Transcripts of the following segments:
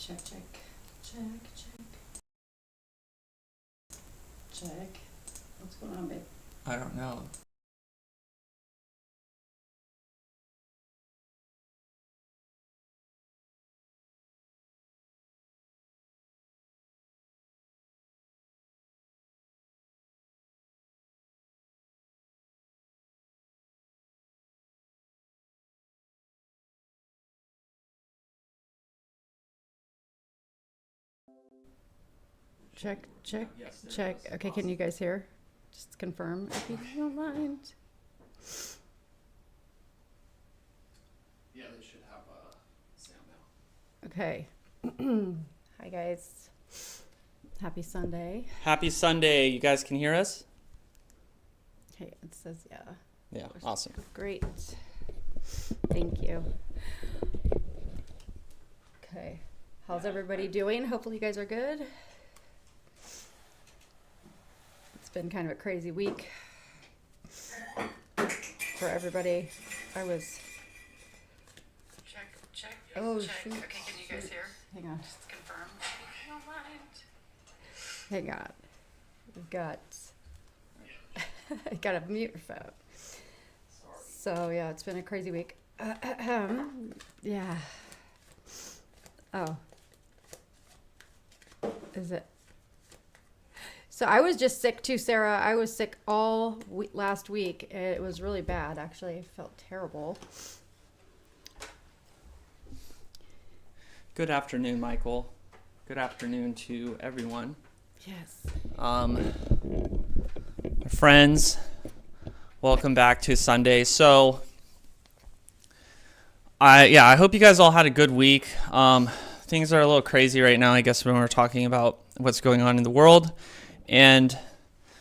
Check, check, check, check. Check. What's going on, babe? I don't know. Check, check, check. Okay, can you guys hear? Just confirm if you don't mind. Yeah, they should have sound now. Okay. Hi, guys. Happy Sunday. Happy Sunday. You guys can hear us? Okay, it says yeah. Yeah, awesome. Great. Thank you. Okay. How's everybody doing? Hopefully you guys are good. It's been kind of a crazy week for everybody. I was... Check. Oh, check. shoot. Okay, can you guys hear? Hang on. Just confirm. I don't mind. Hang on. We've got... I got to mute your phone. So, yeah, it's been a crazy week. Yeah. Oh. Is it? So I was just sick too, Sarah. I was sick all last week. It was really bad, actually. I felt terrible. Good afternoon, Michael. Good afternoon to everyone. Yes. Friends, welcome back to Sunday. So, I hope you guys all had a good week. Things are a little crazy right now, I guess, when we're talking about what's going on in the world. And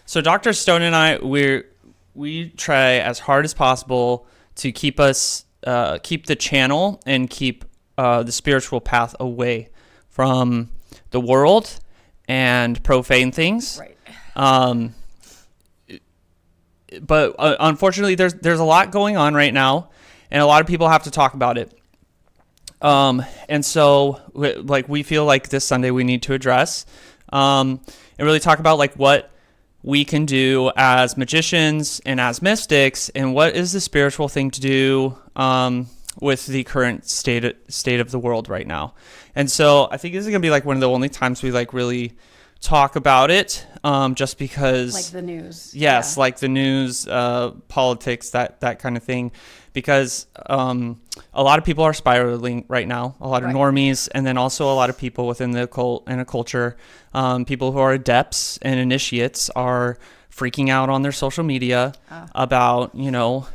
so Dr. Stone and I, we try as hard as possible to keep the channel and keep the spiritual path away from the world and profane things. Right. But unfortunately, there's a lot going on right now, and a lot of people have to talk about it. And so, we feel like this Sunday we need to address and really talk about what we can do as magicians and as mystics, and what is the spiritual thing to do with the current state of the world right now. And so I think this is gonna be one of the only times we really talk about it, just because, Like the news. yes, Yeah. like the news, politics, that kind of thing, because a lot of people are spiraling right now, a lot of Right. normies, and then also a lot of people within the occult and a culture, people who are adepts and initiates are freaking out on their social media about,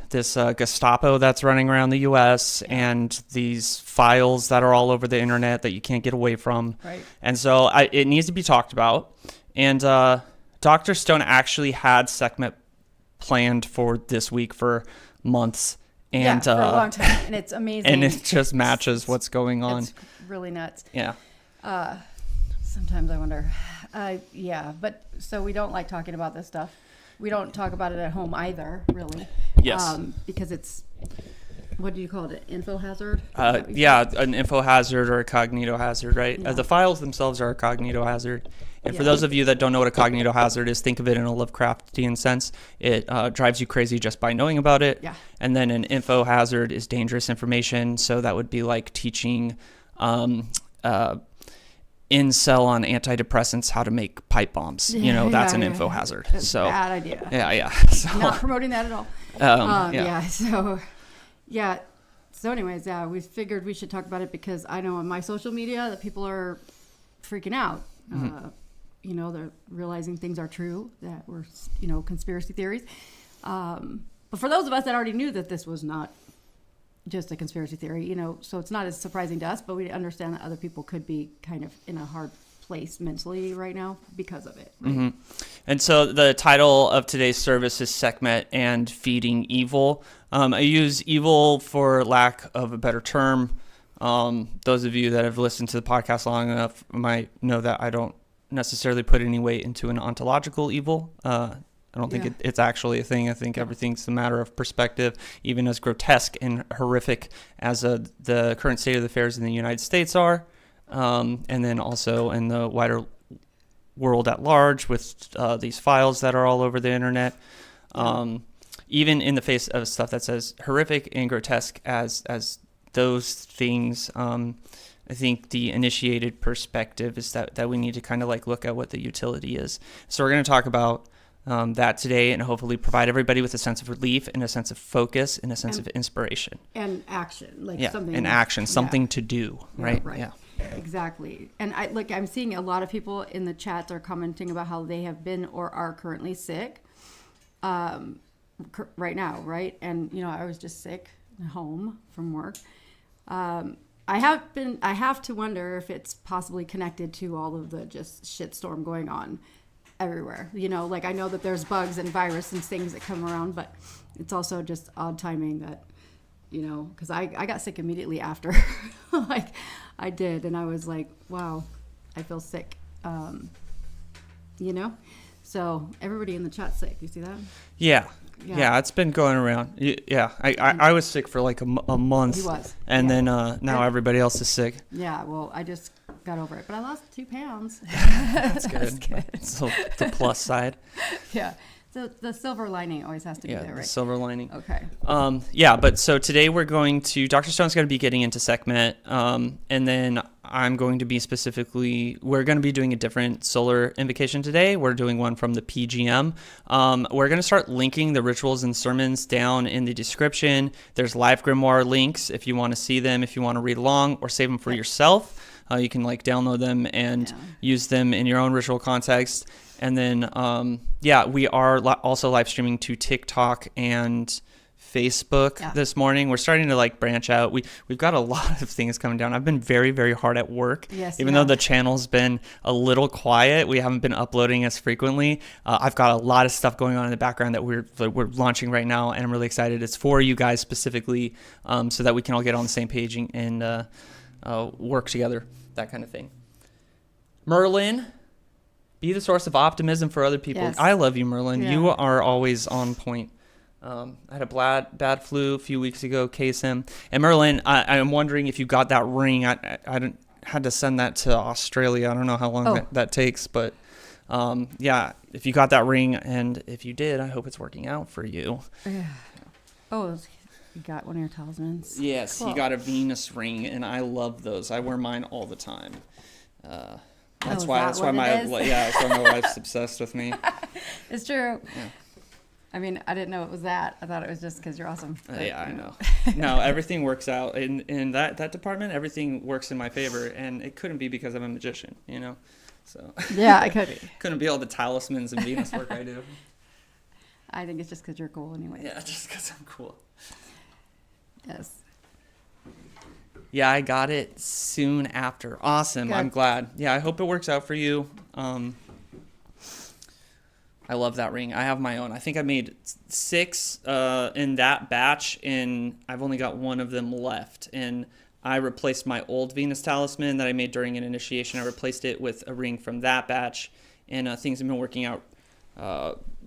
this Gestapo that's running around the U.S. and these files that are all over the internet that you can't get away from. Right. And so it needs to be talked about. And Dr. Stone actually had Sekhmet planned for this week for months. And, for a long time. And it's amazing. And it just matches what's going on. It's really nuts. Yeah. Sometimes I wonder. Yeah, but so we don't like talking about this stuff. We don't talk about it at home either, really. Yes. Because it's, what do you call it? Info hazard? Yeah, an info hazard or a cognito hazard, right? Yeah. The files themselves are a cognito hazard. And for Yeah. those of you that don't know what a cognito hazard is, think of it in a Lovecraftian sense. It drives you crazy just by knowing about it. Yeah. And then an info hazard is dangerous information. So that would be like teaching incel on antidepressants how to make pipe bombs. That's an info hazard. That's So a bad idea. yeah. So, Not promoting that at all. yeah. So anyways, we figured we should talk about it because I know on my social media that people are freaking out. They're realizing things are true, that were, conspiracy theories. But for those of us that already knew that this was not just a conspiracy theory, so it's not as surprising to us, but we understand that other people could be kind of in a hard place mentally right now because of it. Right? Mm-hmm. And so the title of today's service is Sekhmet and Feeding Evil. I use evil for lack of a better term. Those of you that have listened to the podcast long enough might know that I don't necessarily put any weight into an ontological evil. I don't think it's actually a thing. I think everything's a matter of perspective, even as grotesque and horrific as the current state of affairs in the United States are. and then also in the wider world at large with these files that are all over the internet. Even in the face of stuff that's as horrific and grotesque as those things, I think the initiated perspective is that we need to kind of like look at what the utility is. So we're going to talk about that today and hopefully provide everybody with a sense of relief and a sense of focus and a sense of inspiration. And action, like something. And action, something to do, right? Yeah. Exactly. And I'm seeing a lot of people in the chat are commenting about how they have been or are currently sick right now, right? And, I was just sick at home from work. I have to wonder if it's possibly connected to all of the just shitstorm going on everywhere. I know that there's bugs and virus and things that come around, but it's also just odd timing that, because I got sick immediately after, I did. And I was like, wow, I feel sick, So everybody in the chat's sick. You see that? Yeah, it's been going around. Yeah, I was sick for like a month. He was. And then now everybody else is sick. Yeah, well, I just got over it. But I lost 2 pounds. That's good. So the plus side. Yeah. So the silver lining always has to be there, right? The silver lining. Okay. But so today Dr. Stone's going to be getting into Sekhmet. And then I'm going to be we're going to be doing a different solar invocation today. We're doing one from the PGM. We're going to start linking the rituals and sermons down in the description. There's live grimoire links if you want to see them, if you want to read along or save them for yourself. You can download them and use them in your own ritual context. And then, we are also live streaming to TikTok and Facebook this morning. We're starting to branch out. We've got a lot of things coming down. I've been very, very hard at work. Yes, even though the channel's been a little quiet, we haven't been uploading as frequently. I've got a lot of stuff going on in the background that we're launching right now, and I'm really excited. It's for you guys specifically, so that we can all get on the same page and work together, that kind of thing. Merlin, be the source of optimism for other people. Yes. I love you, Merlin. Yeah. You are always on point. I had a bad flu a few weeks ago, case him. And Merlin, I'm wondering if you got that ring. I had to send that to Australia. I don't know how long that takes, but if you got that ring, and if you did, I hope it's working out for you. Oh, you got one of your talismans? Yes, Cool. he got a Venus ring, and I love those. I wear mine all the time. That's why my wife's obsessed with me. It's true. Yeah. I mean, I didn't know it was that. I thought it was just because you're awesome. But, I know. No, everything works out in that department. Everything works in my favor, and it couldn't be because I'm a magician, So yeah, I could be. Couldn't be all the talismans and Venus work I do. I think it's just because you're cool anyway. Yeah, just because I'm cool. Yes. Yeah, I got it soon after. Awesome. Good. I'm glad. Yeah, I hope it works out for you. I love that ring. I have my own. I think I made 6 in that batch, and I've only got one of them left. And I replaced my old Venus talisman that I made during an initiation. I replaced it with a ring from that batch, and things have been working out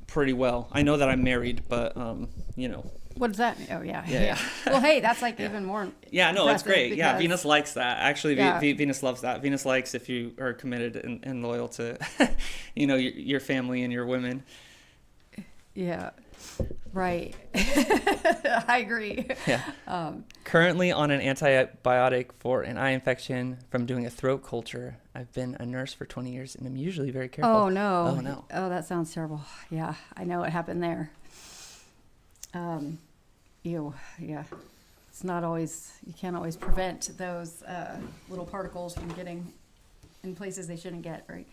pretty well. I know that I'm married, but What does that mean? Oh, yeah. Yeah. Well, hey, that's even more. Yeah, no, it's great. Yeah, because- Venus likes that. Actually, Yeah. Venus loves that. Venus likes if you are committed and loyal to, your family and your women. Yeah. Right. I agree. Yeah. Currently on an antibiotic for an eye infection from doing a throat culture. I've been a nurse for 20 years, and I'm usually very careful. Oh, no. Oh, no. Oh, that sounds terrible. Yeah, I know what happened there. Ew. Yeah. It's not always, you can't always prevent those little particles from getting in places they shouldn't get, right?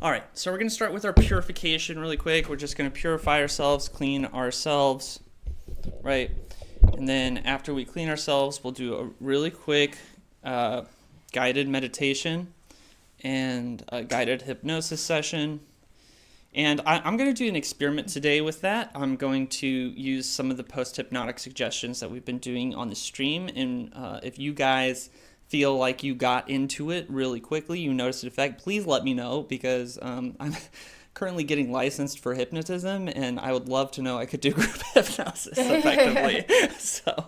All right, so we're going to start with our purification really quick. We're just going to purify ourselves, clean ourselves, right? And then after we clean ourselves, we'll do a really quick guided meditation and a guided hypnosis session. And I'm going to do an experiment today with that. I'm going to use some of the post-hypnotic suggestions that we've been doing on the stream. And if you guys feel like you got into it really quickly, you noticed an effect, please let me know, because I'm currently getting licensed for hypnotism, and I would love to know I could do group hypnosis effectively. So,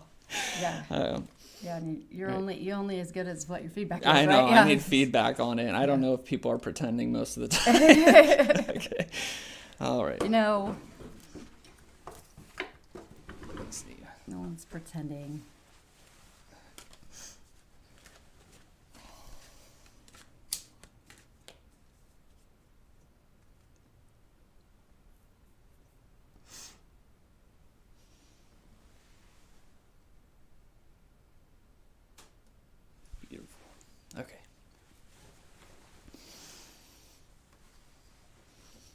Yeah. Yeah, and you're Right. you only as good as what your feedback is, I know. right? Yeah. I need feedback on it. I don't know if people are pretending most of the time. Okay. All right. You know, Let's see. no one's pretending. Beautiful. Okay.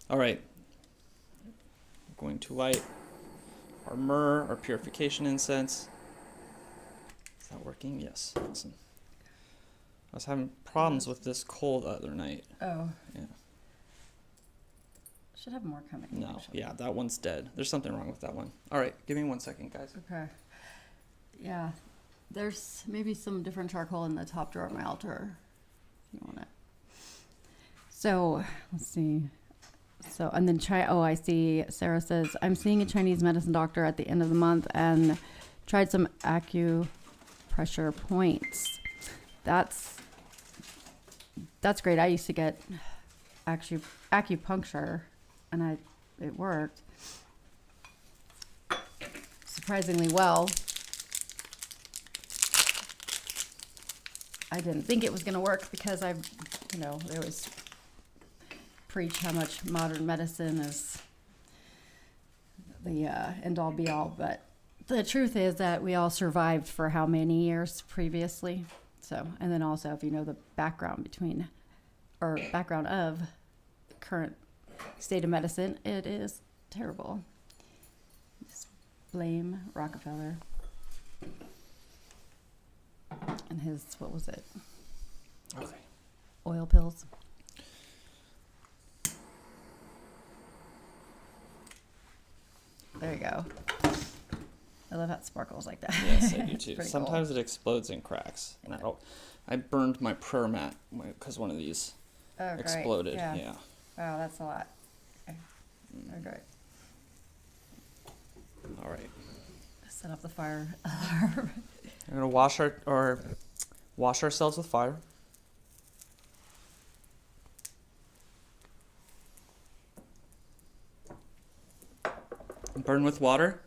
All right. I'm going to light our myrrh, our purification incense. Is that working? Yes. Awesome. I was having problems with this coal the other night. Oh, Yeah. should have more coming. No. actually. Yeah, that one's dead. There's something wrong with that one. All right. Give me 1 second, guys. Okay. Yeah, there's maybe some different charcoal in the top drawer of my altar. If you want it. So let's see. So and then I see Sarah says I'm seeing a Chinese medicine doctor at the end of the month and tried some acupressure points. That's great. I used to get acupuncture, and it worked surprisingly well. I didn't think it was going to work because they always preach how much modern medicine is the end all be all, but the truth is that we all survived for how many years previously. So, and then also if you know the background of the current state of medicine, it is terrible. Just blame Rockefeller and his, what was it? Okay. Oil pills. There you go. I love how it sparkles like that. Yes, I do too. Pretty Sometimes it explodes and cracks. And I burned my prayer mat because one of these cool. Oh, great. exploded. Yeah. Yeah. Wow, that's a lot. Okay. Oh, great. All right. Set up the fire alarm. We're gonna wash ourselves with fire. Burn with water.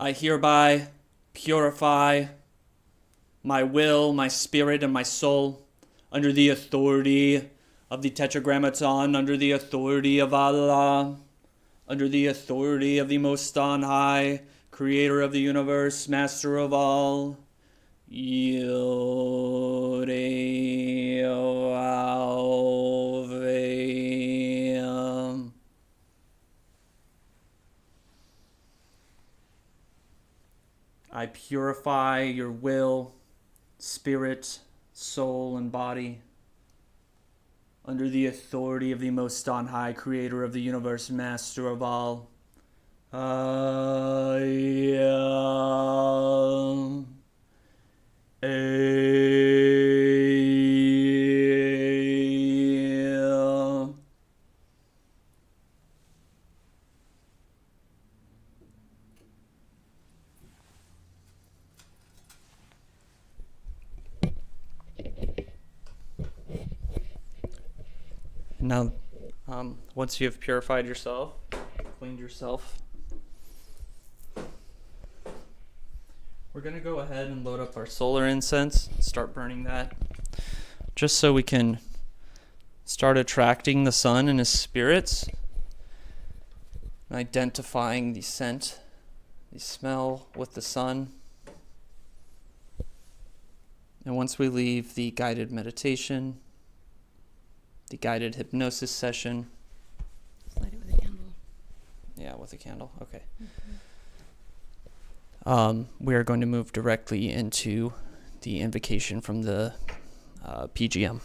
I hereby purify my will, my spirit, and my soul under the authority of the Tetragrammaton, under the authority of Allah, under the authority of the Most On High, Creator of the universe, Master of all. Yore-Alve-Am. I purify your will, spirit, soul, and body under the authority of the Most On High, Creator of the universe, Master of all. I am a. Now, once you have purified yourself, cleaned yourself, we're going to go ahead and load up our solar incense, start burning that, just so we can start attracting the sun and his spirits, and identifying the scent, the smell with the sun. And once we leave the guided meditation, the guided hypnosis session. Light it with a candle. Yeah, with a candle. Okay. Mm-hmm. We are going to move directly into the invocation from the PGM.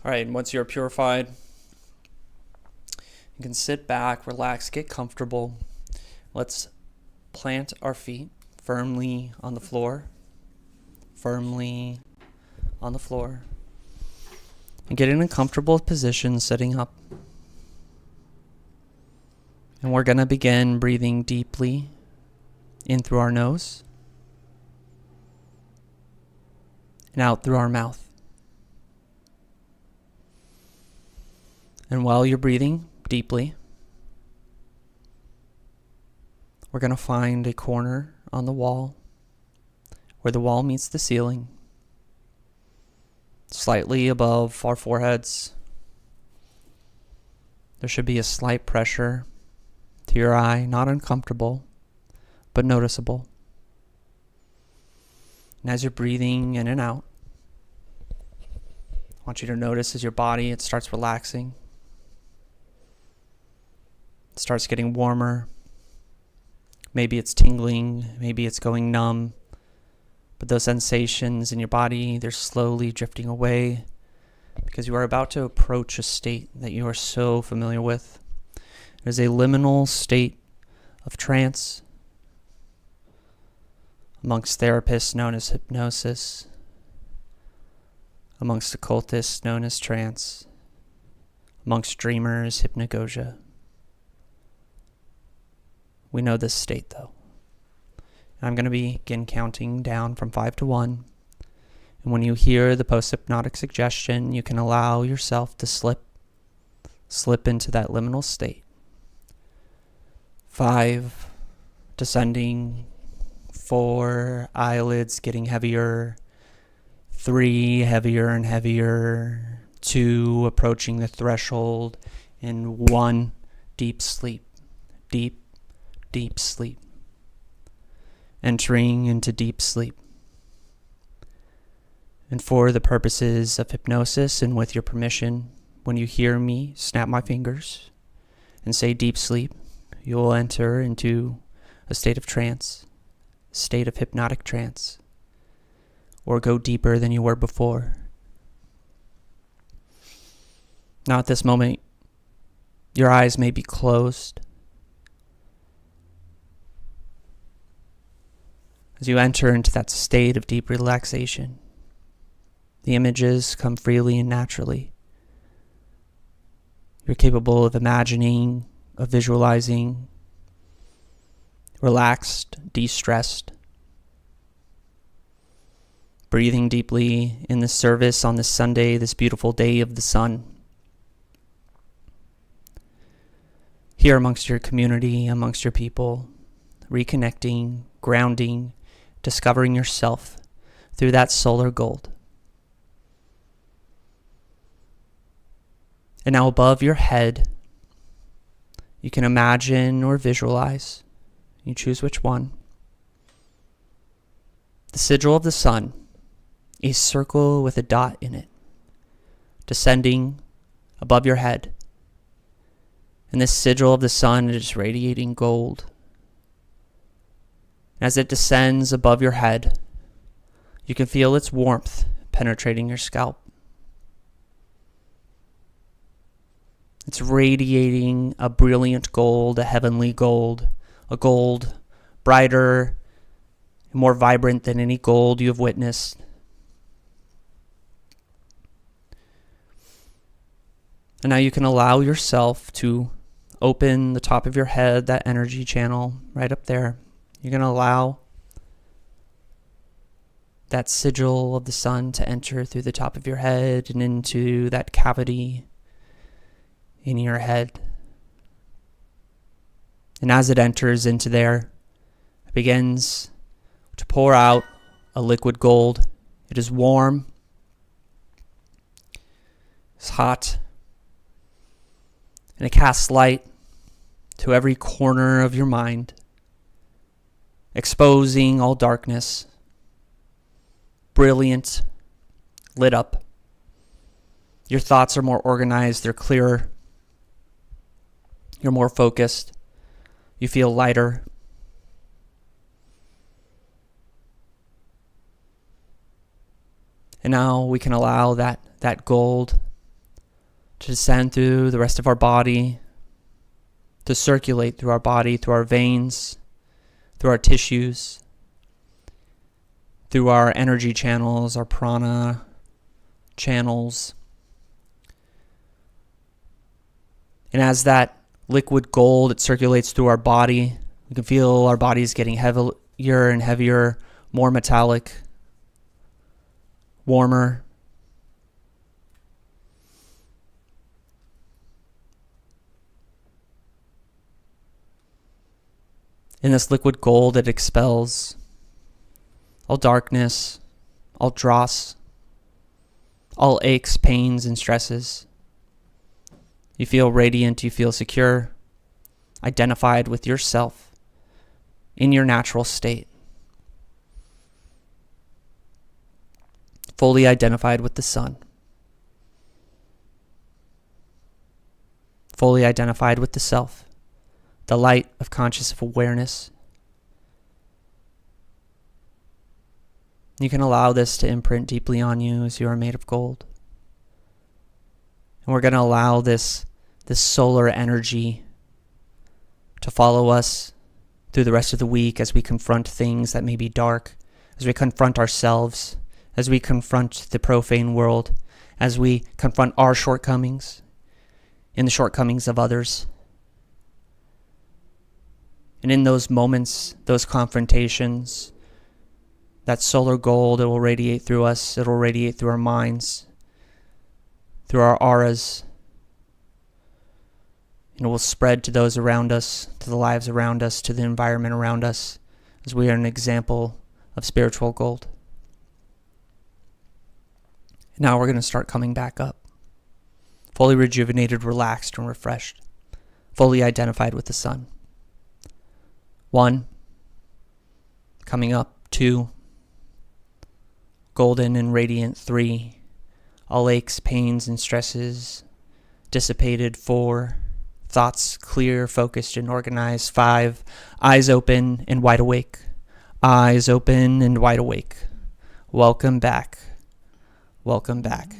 All right, and once you're purified, you can sit back, relax, get comfortable. Let's plant our feet firmly on the floor. Firmly on the floor. And get in a comfortable position sitting up. And we're going to begin breathing deeply in through our nose and out through our mouth. And while you're breathing deeply, we're going to find a corner on the wall where the wall meets the ceiling, slightly above our foreheads. There should be a slight pressure to your eye, not uncomfortable, but noticeable. And as you're breathing in and out, I want you to notice as your body, it starts relaxing. It starts getting warmer. Maybe it's tingling, maybe it's going numb. But those sensations in your body, they're slowly drifting away because you are about to approach a state that you are so familiar with. It is a liminal state of trance. Amongst therapists known as hypnosis. Amongst occultists known as trance. Amongst dreamers, hypnagogia. We know this state though. I'm going to begin counting down from 5 to 1. And when you hear the post-hypnotic suggestion, you can allow yourself to slip into that liminal state. 5, descending. 4, eyelids getting heavier. 3, heavier and heavier. 2, approaching the threshold. And 1, deep sleep. Deep sleep. Entering into deep sleep. And for the purposes of hypnosis and with your permission, when you hear me snap my fingers and say deep sleep, you will enter into a state of trance, a state of hypnotic trance, or go deeper than you were before. Now at this moment, your eyes may be closed. As you enter into that state of deep relaxation, the images come freely and naturally. You're capable of imagining, of visualizing, relaxed, de-stressed, breathing deeply in this service on this Sunday, this beautiful day of the sun. Here amongst your community, amongst your people, reconnecting, grounding, discovering yourself through that solar gold. And now above your head, you can imagine or visualize, you choose which one, the sigil of the sun, a circle with a dot in it, descending above your head. And this sigil of the sun is radiating gold. As it descends above your head, you can feel its warmth penetrating your scalp. It's radiating a brilliant gold, a heavenly gold, a gold brighter and more vibrant than any gold you have witnessed. And now you can allow yourself to open the top of your head, that energy channel right up there. You're going to allow that sigil of the sun to enter through the top of your head and into that cavity in your head. And as it enters into there, it begins to pour out a liquid gold. It is warm. It's hot. And it casts light to every corner of your mind, exposing all darkness, brilliant, lit up. Your thoughts are more organized, they're clearer. You're more focused. You feel lighter. And now we can allow that gold to descend through the rest of our body, to circulate through our body, through our veins, through our tissues, through our energy channels, our prana channels. And as that liquid gold, it circulates through our body, we can feel our bodies getting heavier and heavier, more metallic, warmer. In this liquid gold, it expels all darkness, all dross, all aches, pains, and stresses. You feel radiant, you feel secure, identified with yourself in your natural state. Fully identified with the sun. Fully identified with the self, the light of conscious awareness. You can allow this to imprint deeply on you as you are made of gold. And we're going to allow this solar energy to follow us through the rest of the week as we confront things that may be dark, as we confront ourselves, as we confront the profane world, as we confront our shortcomings and the shortcomings of others. And in those moments, those confrontations, that solar gold, it will radiate through us, it will radiate through our minds, through our auras, and it will spread to those around us, to the lives around us, to the environment around us, as we are an example of spiritual gold. Now we're going to start coming back up, fully rejuvenated, relaxed, and refreshed, fully identified with the sun. 1, coming up. 2, golden and radiant. 3, all aches, pains, and stresses dissipated. 4, thoughts clear, focused, and organized. 5, eyes open and wide awake. Eyes open and wide awake. Welcome back. Welcome back.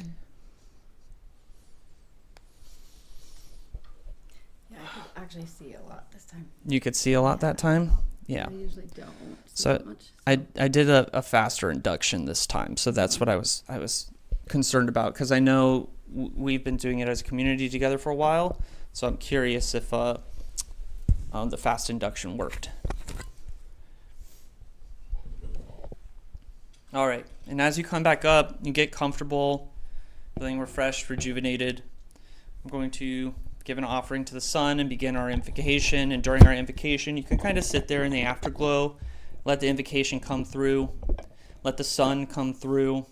Yeah, I could actually see a lot this time. You could see a lot that time? Yeah. I usually don't see So much. I did a faster induction this time, so that's what I was concerned about, because I know we've been doing it as a community together for a while, so I'm curious if the fast induction worked. All right, and as you come back up, you get comfortable, feeling refreshed, rejuvenated. I'm going to give an offering to the sun and begin our invocation. And during our invocation, you can kind of sit there in the afterglow, let the invocation come through, let the sun come through.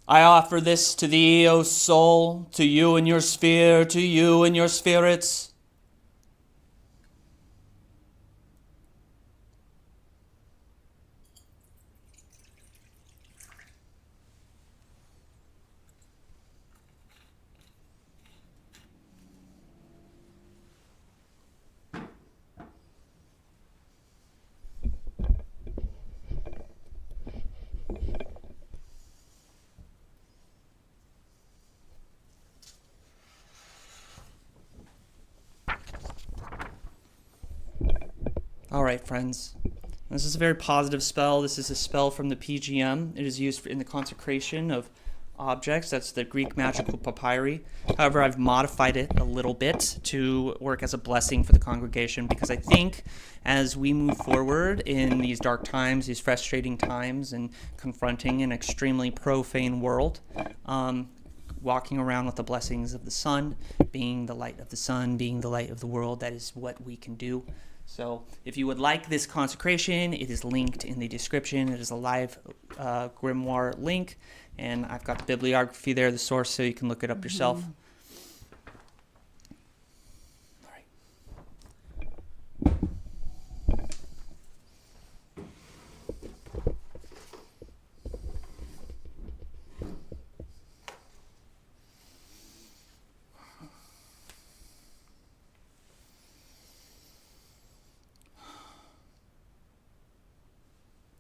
I offer this to thee, O soul, to you and your sphere, to you and your spirits. All right, friends. This is a very positive spell. This is a spell from the PGM. It is used in the consecration of objects. That's the Greek magical papyri. However, I've modified it a little bit to work as a blessing for the congregation, because I think as we move forward in these dark times, these frustrating times, and confronting an extremely profane world, walking around with the blessings of the sun, being the light of the sun, being the light of the world, that is what we can do. So if you would like this consecration, it is linked in the description. It is a live grimoire link, and I've got the bibliography there, the source, so you can look it up yourself. All right.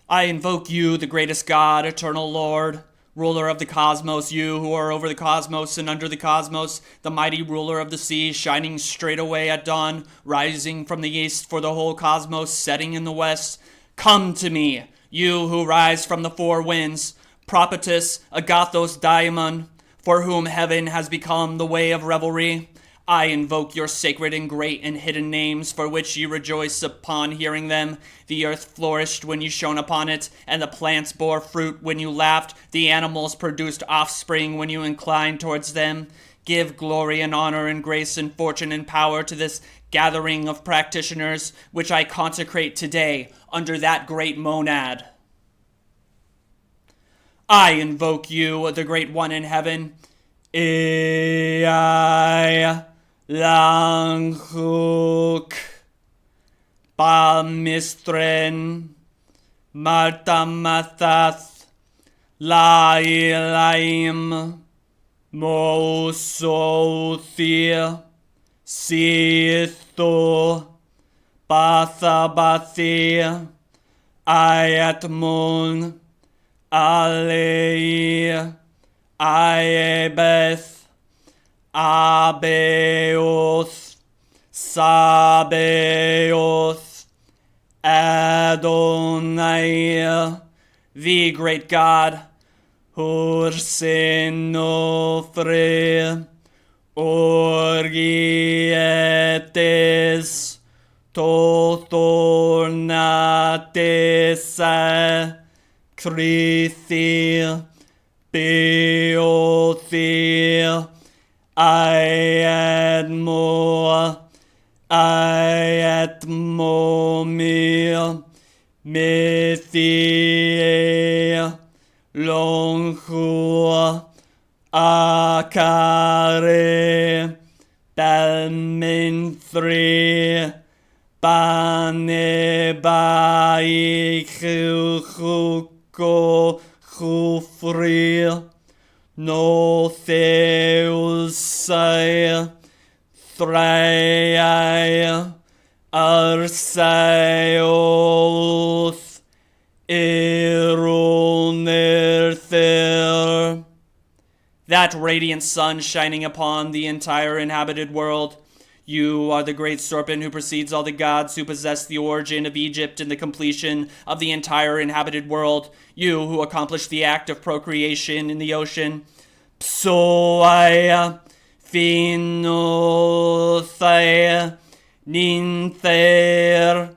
I invoke you, the greatest God, eternal Lord, ruler of the cosmos, you who are over the cosmos and under the cosmos, the mighty ruler of the sea, shining straight away at dawn, rising from the east for the whole cosmos, setting in the west. Come to me, you who rise from the four winds, Prophetess Agathos Daimon, for whom heaven has become the way of revelry. I invoke your sacred and great and hidden names, for which you rejoice upon hearing them. The earth flourished when you shone upon it, and the plants bore fruit when you laughed. The animals produced offspring when you inclined towards them. Give glory and honor and grace and fortune and power to this gathering of practitioners, which I consecrate today under that great monad. I invoke you, the great one in heaven. Ei Langhuk Palmistren Martamathas Lailaim Mosothia Sitho Pathabathia Ayatmun Alei Aebeth Abeoth, Sabeoth, Adonai, the great God, Ursinofre, Orgietes, Tothornates, Krithi, Beothi, Ayatmo Mil Mithia Longhua Akare Belminthri Banebai Chuko Chufri No Theusai Thrai Arsaioth Irunerther. That radiant sun shining upon the entire inhabited world. You are the great serpent who precedes all the gods who possess the origin of Egypt and the completion of the entire inhabited world. You who accomplished the act of procreation in the ocean. Psoaya, Phinothea, Ninther.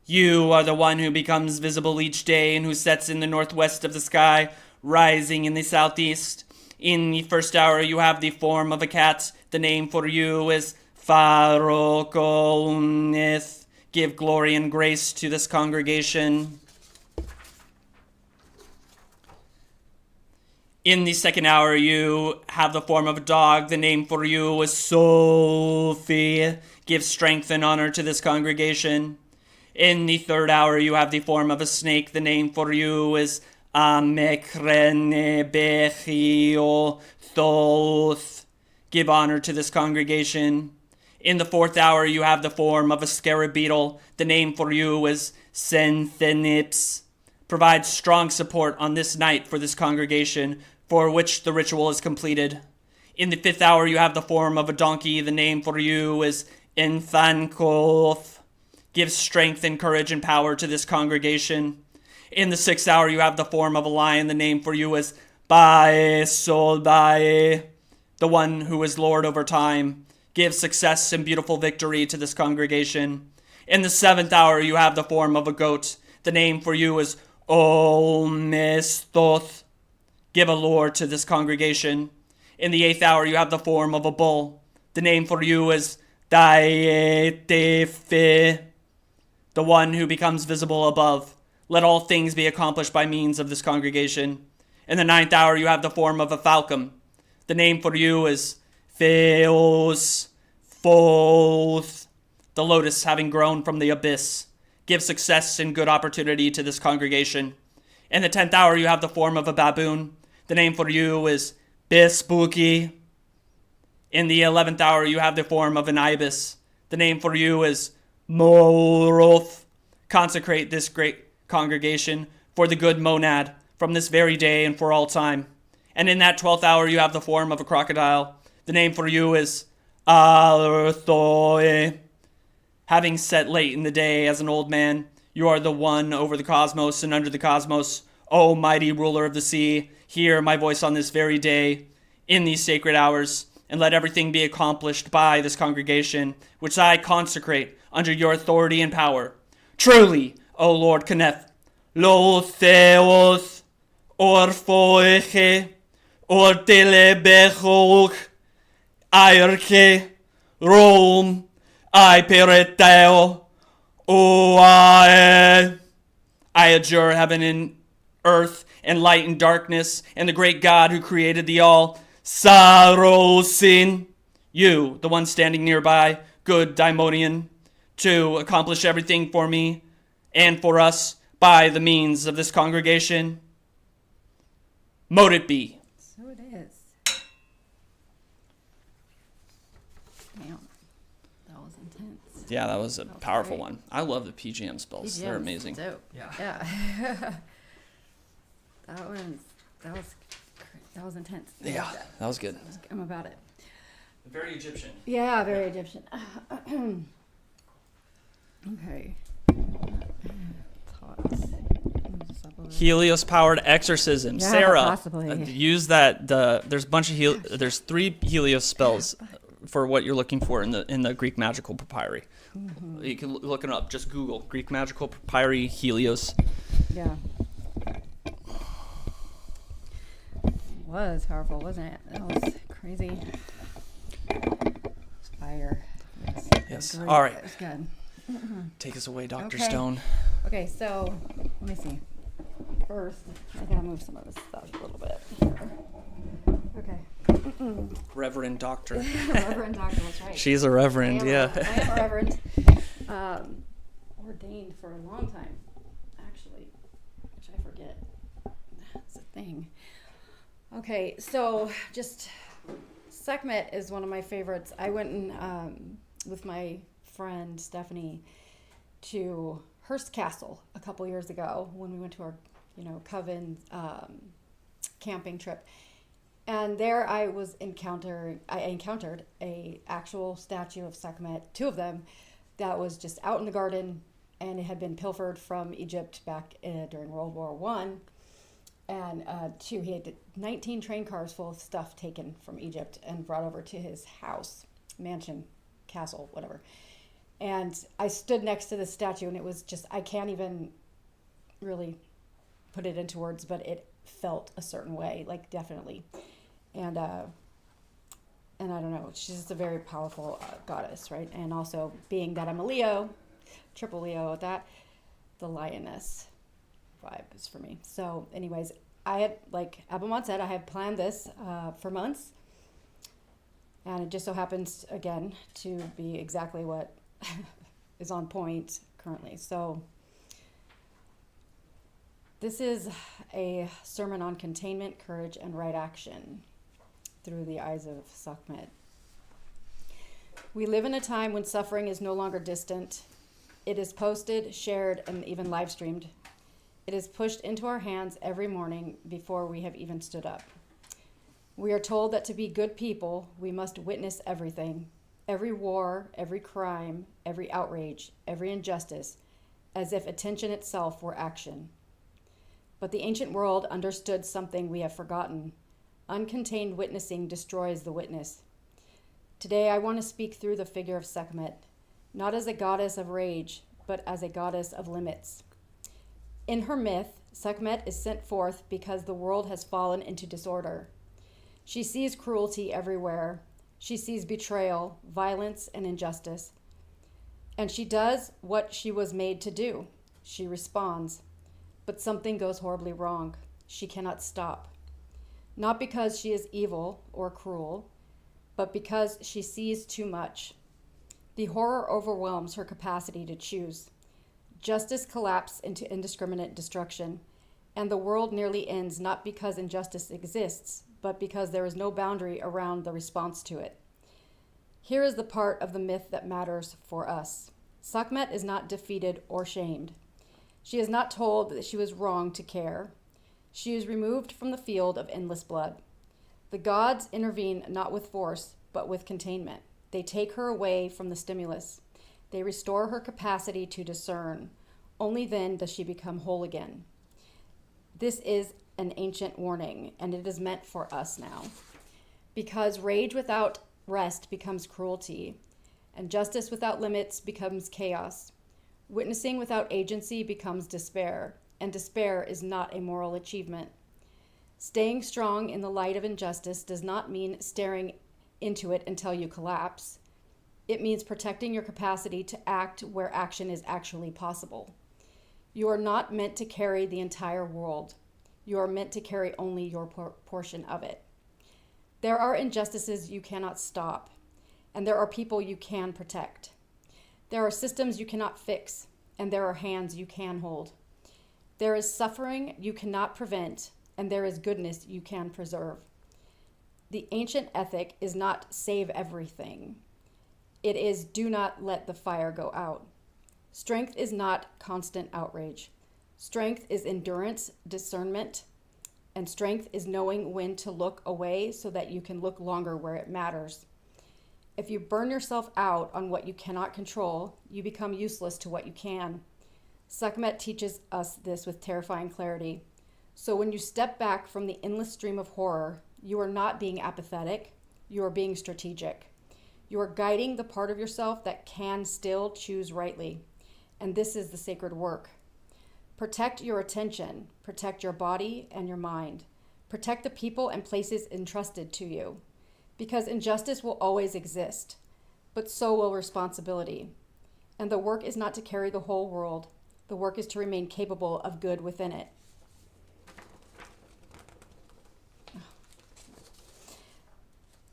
You are the one who becomes visible each day and who sets in the northwest of the sky, rising in the southeast. In the first hour you have the form of a cat. The name for you is Pharokonith. Give glory and grace to this congregation. In the second hour you have the form of a dog. The name for you is Sophie. Give strength and honor to this congregation. In the third hour you have the form of a snake. The name for you is Amekrenebechio Thoth. Give honor to this congregation. In the fourth hour you have the form of a scarab beetle. The name for you is Senthenips. Provide strong support on this night for this congregation, for which the ritual is completed. In the fifth hour you have the form of a donkey. The name for you is Enthankoth. Give strength and courage and power to this congregation. In the sixth hour you have the form of a lion. The name for you is Bae Sol Bae, the one who is Lord over time. Give success and beautiful victory to this congregation. In the seventh hour you have the form of a goat. The name for you is Olmestoth. Give allure to this congregation. In the eighth hour you have the form of a bull. The name for you is Daetefe, the one who becomes visible above. Let all things be accomplished by means of this congregation. In the ninth hour you have the form of a falcon. The name for you is Theos Foth, the lotus having grown from the abyss. Give success and good opportunity to this congregation. In the 10th hour you have the form of a baboon. The name for you is Bispuki. In the 11th hour you have the form of an ibis. The name for you is Moroth. Consecrate this great congregation, for the good monad, from this very day and for all time. And in that 12th hour you have the form of a crocodile. The name for you is Arthoi. Having set late in the day as an old man, you are the one over the cosmos and under the cosmos. O mighty ruler of the sea, hear my voice on this very day, in these sacred hours, and let everything be accomplished by this congregation, which I consecrate under your authority and power. Truly, O Lord Kenneth, lo theos orphoeche ortelebechok aerche Rome I pereteo oae. I adjure heaven and earth and light and darkness and the great God who created the all, Sarosin, you, the one standing nearby, good daimonian, to accomplish everything for me and for us by the means of this congregation. Mote it be. So it is. Damn. That was intense. Yeah, that was a That was powerful great. one. I love the PGM spells. They're PGM's amazing. Dope. Yeah. Yeah. that was intense. I Yeah, like that. that was good. I'm about it. Very Egyptian. Yeah, very Egyptian. Okay. Thoughts. Helios-powered exorcism. Yeah, Sarah, possibly. use that. There's a bunch of there's 3 Helios spells for what you're looking for in the Greek magical papyri. Mm-hmm. You can look it up. Just Google Greek magical papyri Helios. Yeah. Was powerful, wasn't it? That was crazy. Fire. Yes. Great. All right. That was good. Take us away, Dr. Okay. Stone. Okay, so let me see. First, I gotta move some of this stuff a little bit. Okay. Reverend Doctor. Reverend Doctor, that's right. She's a reverend, I am yeah. I am a reverend. Ordained for a long time, actually, which I forget. That's a thing. Okay, so just Sekhmet is one of my favorites. I went and with my friend Stephanie to Hearst Castle a couple years ago when we went to our, coven camping trip. And there I encountered a actual statue of Sekhmet, 2 of them, that was just out in the garden, and it had been pilfered from Egypt back during World War One. And 2, he had 19 train cars full of stuff taken from Egypt and brought over to his house, mansion, castle, whatever. And I stood next to this statue, and it was just, I can't even really put it into words, but it felt a certain way, like definitely. And I don't know, she's just a very powerful goddess, right? And also, being that I'm a Leo, triple Leo at that, the lioness vibe is for me. So anyways, I had, like Abammon said, I had planned this for months. And it just so happens, again, to be exactly what is on point currently. So this is a sermon on containment, courage, and right action through the eyes of Sekhmet. We live in a time when suffering is no longer distant. It is posted, shared, and even live streamed. It is pushed into our hands every morning before we have even stood up. We are told that to be good people, we must witness everything, every war, every crime, every outrage, every injustice, as if attention itself were action. But the ancient world understood something we have forgotten. Uncontained witnessing destroys the witness. Today I want to speak through the figure of Sekhmet, not as a goddess of rage, but as a goddess of limits. In her myth, Sekhmet is sent forth because the world has fallen into disorder. She sees cruelty everywhere. She sees betrayal, violence, and injustice. And she does what she was made to do. She responds. But something goes horribly wrong. She cannot stop. Not because she is evil or cruel, but because she sees too much. The horror overwhelms her capacity to choose. Justice collapses into indiscriminate destruction, and the world nearly ends not because injustice exists, but because there is no boundary around the response to it. Here is the part of the myth that matters for us. Sekhmet is not defeated or shamed. She is not told that she was wrong to care. She is removed from the field of endless blood. The gods intervene not with force, but with containment. They take her away from the stimulus. They restore her capacity to discern. Only then does she become whole again. This is an ancient warning, and it is meant for us now. Because rage without rest becomes cruelty, and justice without limits becomes chaos. Witnessing without agency becomes despair, and despair is not a moral achievement. Staying strong in the light of injustice does not mean staring into it until you collapse. It means protecting your capacity to act where action is actually possible. You are not meant to carry the entire world. You are meant to carry only your portion of it. There are injustices you cannot stop, and there are people you can protect. There are systems you cannot fix, and there are hands you can hold. There is suffering you cannot prevent, and there is goodness you can preserve. The ancient ethic is not save everything. It is do not let the fire go out. Strength is not constant outrage. Strength is endurance, discernment, and strength is knowing when to look away so that you can look longer where it matters. If you burn yourself out on what you cannot control, you become useless to what you can. Sekhmet teaches us this with terrifying clarity. So when you step back from the endless stream of horror, you are not being apathetic, you are being strategic. You are guiding the part of yourself that can still choose rightly. And this is the sacred work. Protect your attention, protect your body and your mind. Protect the people and places entrusted to you. Because injustice will always exist, but so will responsibility. And the work is not to carry the whole world. The work is to remain capable of good within it.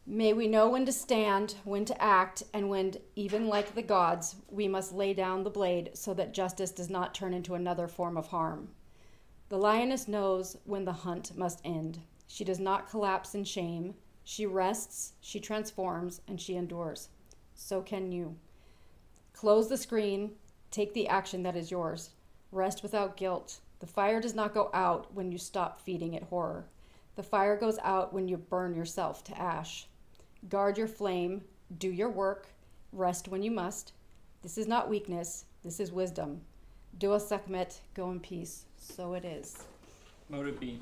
May we know when to stand, when to act, and when, even like the gods, we must lay down the blade so that justice does not turn into another form of harm. The lioness knows when the hunt must end. She does not collapse in shame. She rests, she transforms, and she endures. So can you. Close the screen, take the action that is yours. Rest without guilt. The fire does not go out when you stop feeding it horror. The fire goes out when you burn yourself to ash. Guard your flame, do your work, rest when you must. This is not weakness, this is wisdom. Do a Sekhmet, go in peace. So it is. Motive B.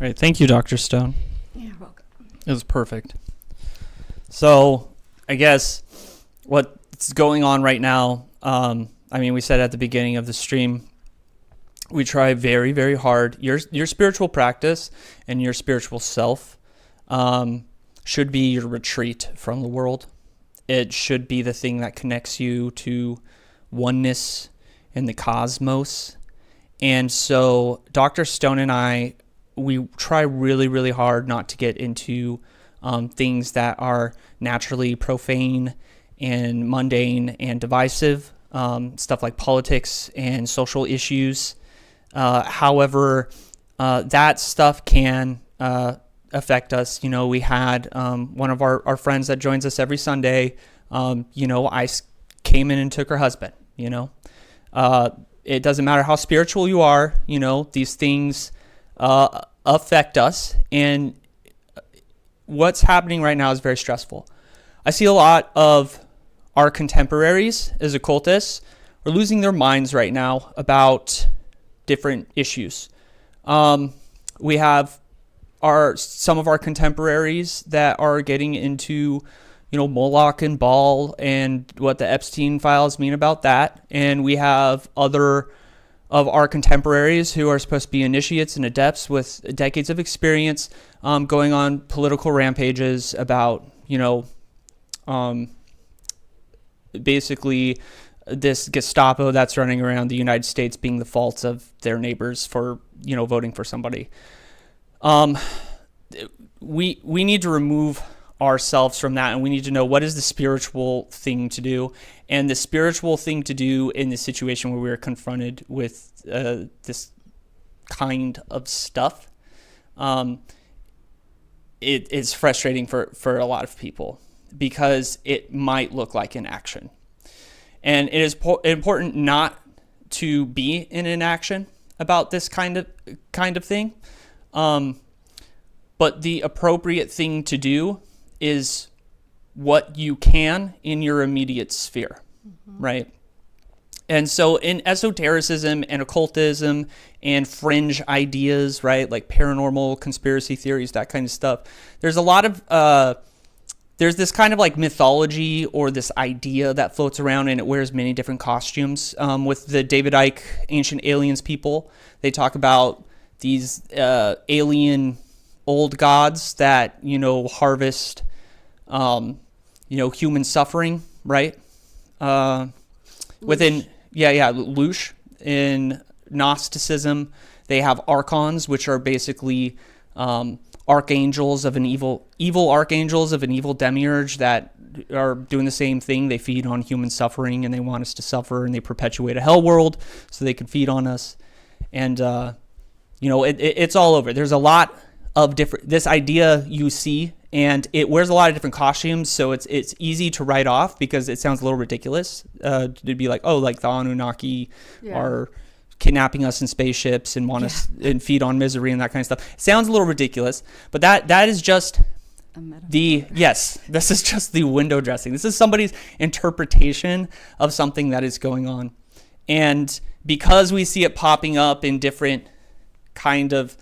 All right, thank you, Dr. Stone. You're welcome. It was perfect. So, I guess what's going on right now, we said at the beginning of the stream, we try very, very hard. Your spiritual practice and your spiritual self should be your retreat from the world. It should be the thing that connects you to oneness in the cosmos. And so Dr. Stone and I, we try really, really hard not to get into things that are naturally profane and mundane and divisive, stuff like politics and social issues. However, that stuff can affect us. You know, we had one of our friends that joins us every Sunday, ICE came in and took her husband, It doesn't matter how spiritual you are, these things affect us, and what's happening right now is very stressful. I see a lot of our contemporaries as occultists are losing their minds right now about different issues. We have some of our contemporaries that are getting into, Moloch and Baal and what the Epstein files mean about that. And we have other of our contemporaries who are supposed to be initiates and adepts with decades of experience, going on political rampages about, basically this Gestapo that's running around the United States being the faults of their neighbors for, voting for somebody. We need to remove ourselves from that, and we need to know what is the spiritual thing to do. And the spiritual thing to do in the situation where we are confronted with this kind of stuff, it is frustrating for a lot of people because it might look like inaction. And it is important not to be in inaction about this kind of thing. But the appropriate thing to do is what you can in your immediate sphere, right? And so in esotericism and occultism and fringe ideas, right, like paranormal conspiracy theories, that kind of stuff, there's a lot of, there's this kind of like mythology or this idea that floats around, and it wears many different costumes. With the David Icke Ancient Aliens people, they talk about these alien old gods that, harvest, human suffering, right? Within, Lush. In Gnosticism, they have archons, which are basically archangels of an evil archangels of an evil demiurge that are doing the same thing. They feed on human suffering, and they want us to suffer, and they perpetuate a hell world so they can feed on us. And, it's all over. There's a lot of this idea you see, and it wears a lot of different costumes, so it's easy to write off because it sounds a little ridiculous to be like, oh, like the Anunnaki are kidnapping us in spaceships and want us and feed on misery and that kind of stuff. It sounds a little ridiculous, but that is just this is just the window dressing. This is somebody's interpretation of something that is going on. And because we see it popping up in different kind of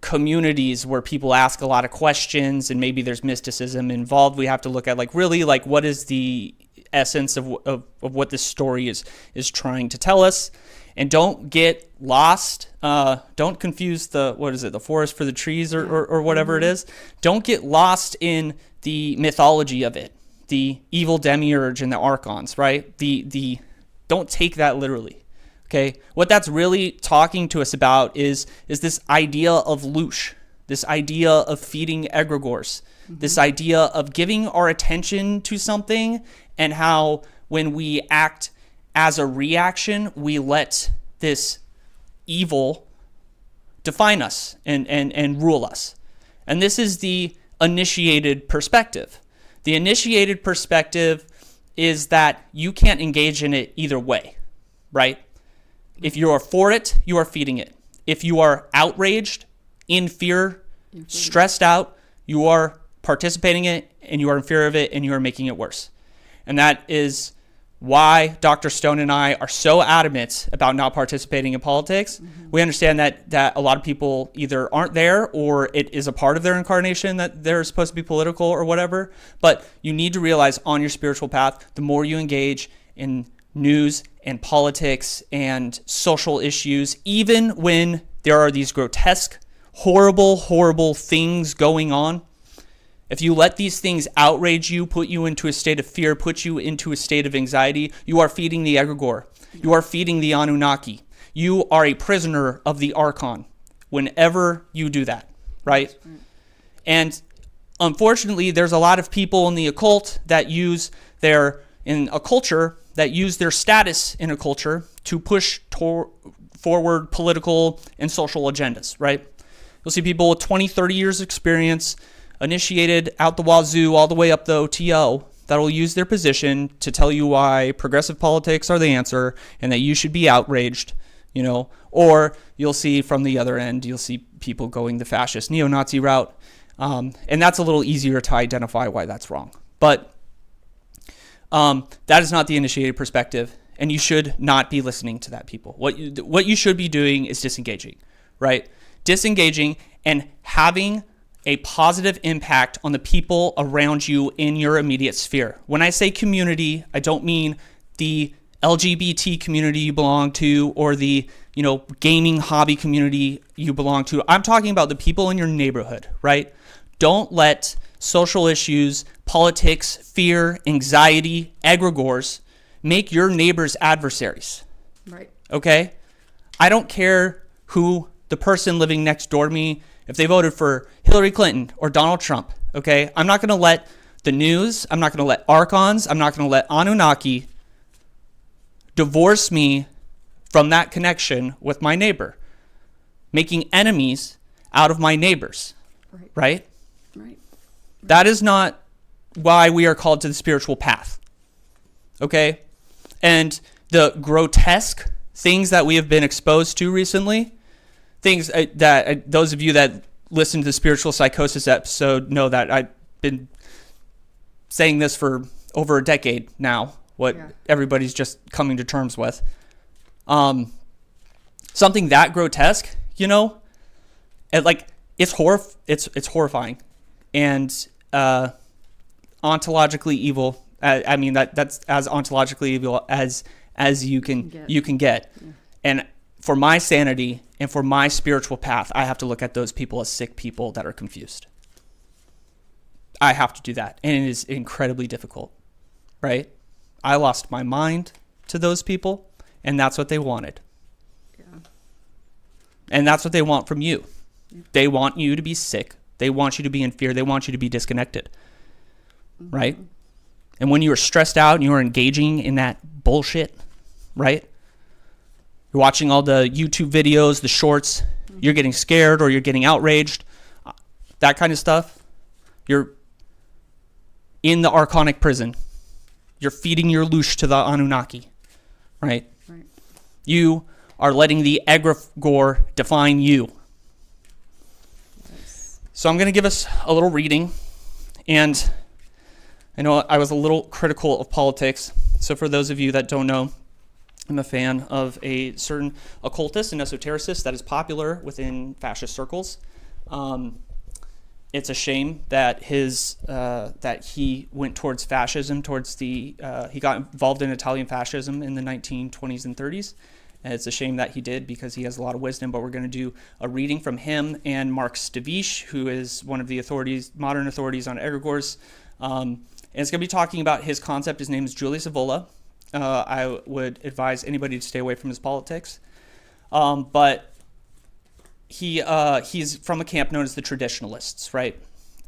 communities where people ask a lot of questions and maybe there's mysticism involved, we have to look at what is the essence of what this story is trying to tell us. And don't get lost. Don't confuse the forest for the trees or whatever it is. Don't get lost in the mythology of it, the evil demiurge and the archons, right? Don't take that literally. Okay, what that's really talking to us about is this idea of Lush, this idea of feeding Egregores, this idea of giving our attention to something, and how when we act as a reaction, we let this evil define us and rule us. And this is the initiated perspective. The initiated perspective is that you can't engage in it either way, right? If you are for it, you are feeding it. If you are outraged, in fear, stressed out, you are participating in it, and you are in fear of it, and you are making it worse. And that is why Dr. Stone and I are so adamant about not participating in politics. We understand that a lot of people either aren't there or it is a part of their incarnation that they're supposed to be political or whatever. But you need to realize on your spiritual path, the more you engage in news and politics and social issues, even when there are these grotesque, horrible things going on, if you let these things outrage you, put you into a state of fear, put you into a state of anxiety, you are feeding the egregore. You are feeding the Anunnaki. You are a prisoner of the Archon whenever you do that, right? And unfortunately, there's a lot of people in the occult that use in a culture that use their status in a culture to push forward political and social agendas, right? You'll see people with 20, 30 years experience, initiated out the wazoo all the way up the OTO, that will use their position to tell you why progressive politics are the answer and that you should be outraged, or you'll see from the other end, you'll see people going the fascist neo-Nazi route. And that's a little easier to identify why that's wrong. But that is not the initiated perspective, and you should not be listening to that people. What you should be doing is disengaging, right? Disengaging and having a positive impact on the people around you in your immediate sphere. When I say community, I don't mean the LGBT community you belong to or the, gaming hobby community you belong to. I'm talking about the people in your neighborhood, right? Don't let social issues, politics, fear, anxiety, egregores make your neighbors adversaries. Right. Okay? I don't care who the person living next door to me if they voted for Hillary Clinton or Donald Trump, okay? I'm not going to let the news, I'm not going to let Archons, I'm not going to let Anunnaki divorce me from that connection with my neighbor, making enemies out of my neighbors, right? Right. That is not why we are called to the spiritual path, okay? And the grotesque things that we have been exposed to recently, things that those of you that listen to the spiritual psychosis episode know that I've been saying this for over a decade now, what everybody's just coming to terms with. Something that grotesque, you know, it's horrifying and ontologically evil. I mean that's as ontologically evil as you can get. Yeah. And for my sanity and for my spiritual path, I have to look at those people as sick people that are confused. I have to do that, and it is incredibly difficult, right? I lost my mind to those people, and that's what they wanted. Yeah. And that's what they want from you. Yeah. They want you to be sick. They want you to be in fear. They want you to be disconnected, right? And when you are stressed out and you are engaging in that bullshit, right? You're watching all the YouTube videos, the shorts, you're getting scared or you're getting outraged, that kind of stuff. You're in the Archonic prison. You're feeding your loosh to the Anunnaki, right? You are letting the Egregore define you. Yes. So I'm going to give us a little reading, and I know I was a little critical of politics, so for those of you that don't know, I'm a fan of a certain occultist and esotericist that is popular within fascist circles. It's a shame that that he went towards fascism, he got involved in Italian fascism in the 1920s and 30s. And it's a shame that he did because he has a lot of wisdom, but we're going to do a reading from him and Mark Stavish, who is one of the modern authorities on Egregores. And it's going to be talking about his concept. His name is Julius Evola. I would advise anybody to stay away from his politics. But he's from a camp known as the traditionalists, right?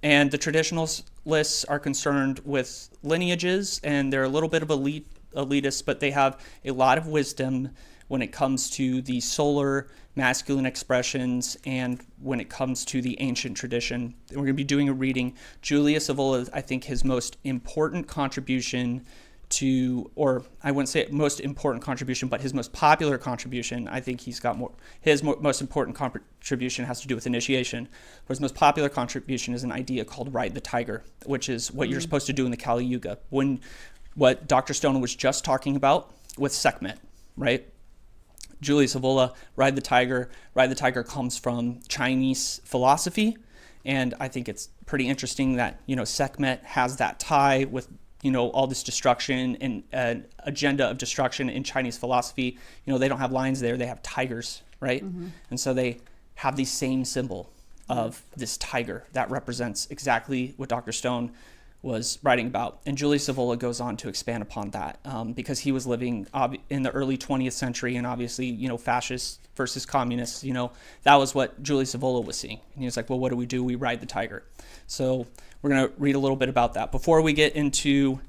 And the traditionalists are concerned with lineages, and they're a little bit of elitists, but they have a lot of wisdom when it comes to the solar masculine expressions and when it comes to the ancient tradition. And we're going to be doing a reading. Julius Evola, I think his most important contribution or I wouldn't say most important contribution, but his most popular contribution, I think he's got more. His most important contribution has to do with initiation. But his most popular contribution is an idea called Ride the Tiger, which is what you're supposed to do in the Kali Yuga. What Dr. Stone was just talking about with Sekhmet, right? Julius Evola, Ride the Tiger. Ride the Tiger comes from Chinese philosophy, and I think it's pretty interesting that, Sekhmet has that tie with all this destruction and an agenda of destruction in Chinese philosophy. They don't have lions there, they have tigers, right? Mm-hmm. And so they have the same symbol of this tiger that represents exactly what Dr. Stone was writing about. And Julius Evola goes on to expand upon that because he was living in the early 20th century, and obviously, fascists versus communists, that was what Julius Evola was seeing. And he was like, well, what do? We ride the tiger. So we're going to read a little bit about that. Before we get into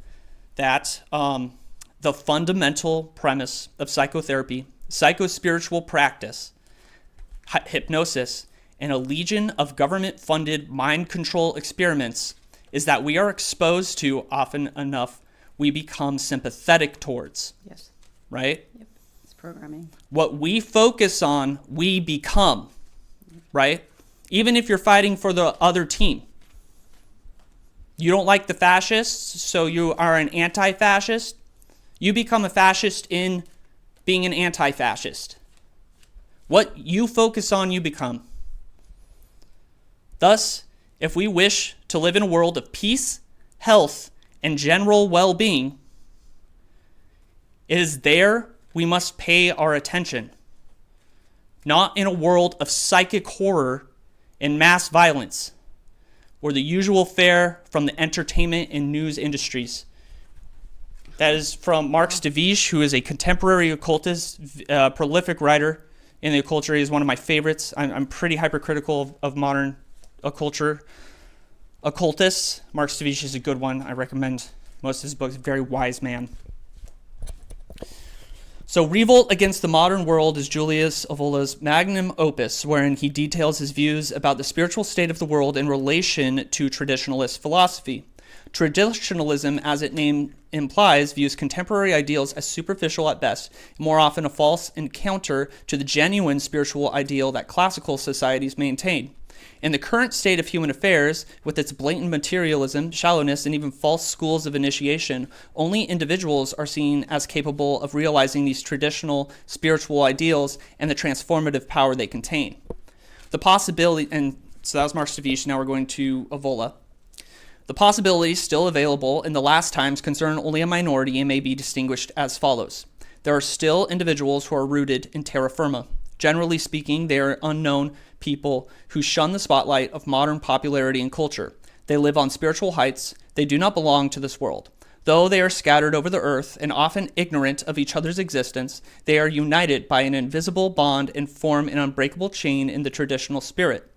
that, the fundamental premise of psychotherapy, psychospiritual practice, hypnosis, and a legion of government-funded mind control experiments is that we are exposed to, often enough, we become sympathetic towards. Yes. Right? Yep. It's programming. What we focus on, we become. Right? Even if you're fighting for the other team. You don't like the fascists, so you are an anti-fascist. You become a fascist in being an anti-fascist. What you focus on, you become. Thus, if we wish to live in a world of peace, health, and general well-being, it is there we must pay our attention, not in a world of psychic horror and mass violence, or the usual fare from the entertainment and news industries. That is from Mark Stavish, who is a contemporary occultist, prolific writer, in the occult is one of my favorites. I'm pretty hypercritical of modern occultists. Mark Stavish is a good one. I recommend most of his books. Very wise man. So Revolt Against the Modern World is Julius Evola's magnum opus, wherein he details his views about the spiritual state of the world in relation to traditionalist philosophy. Traditionalism, as its name implies, views contemporary ideals as superficial at best, more often a false encounter to the genuine spiritual ideal that classical societies maintain. In the current state of human affairs, with its blatant materialism, shallowness, and even false schools of initiation, only individuals are seen as capable of realizing these traditional spiritual ideals and the transformative power they contain. The possibility, and so that was Mark Stavish, now we're going to Evola. The possibilities still available in the last times concern only a minority and may be distinguished as follows. There are still individuals who are rooted in terra firma. Generally speaking, they are unknown people who shun the spotlight of modern popularity and culture. They live on spiritual heights. They do not belong to this world. Though they are scattered over the earth and often ignorant of each other's existence, they are united by an invisible bond and form an unbreakable chain in the traditional spirit.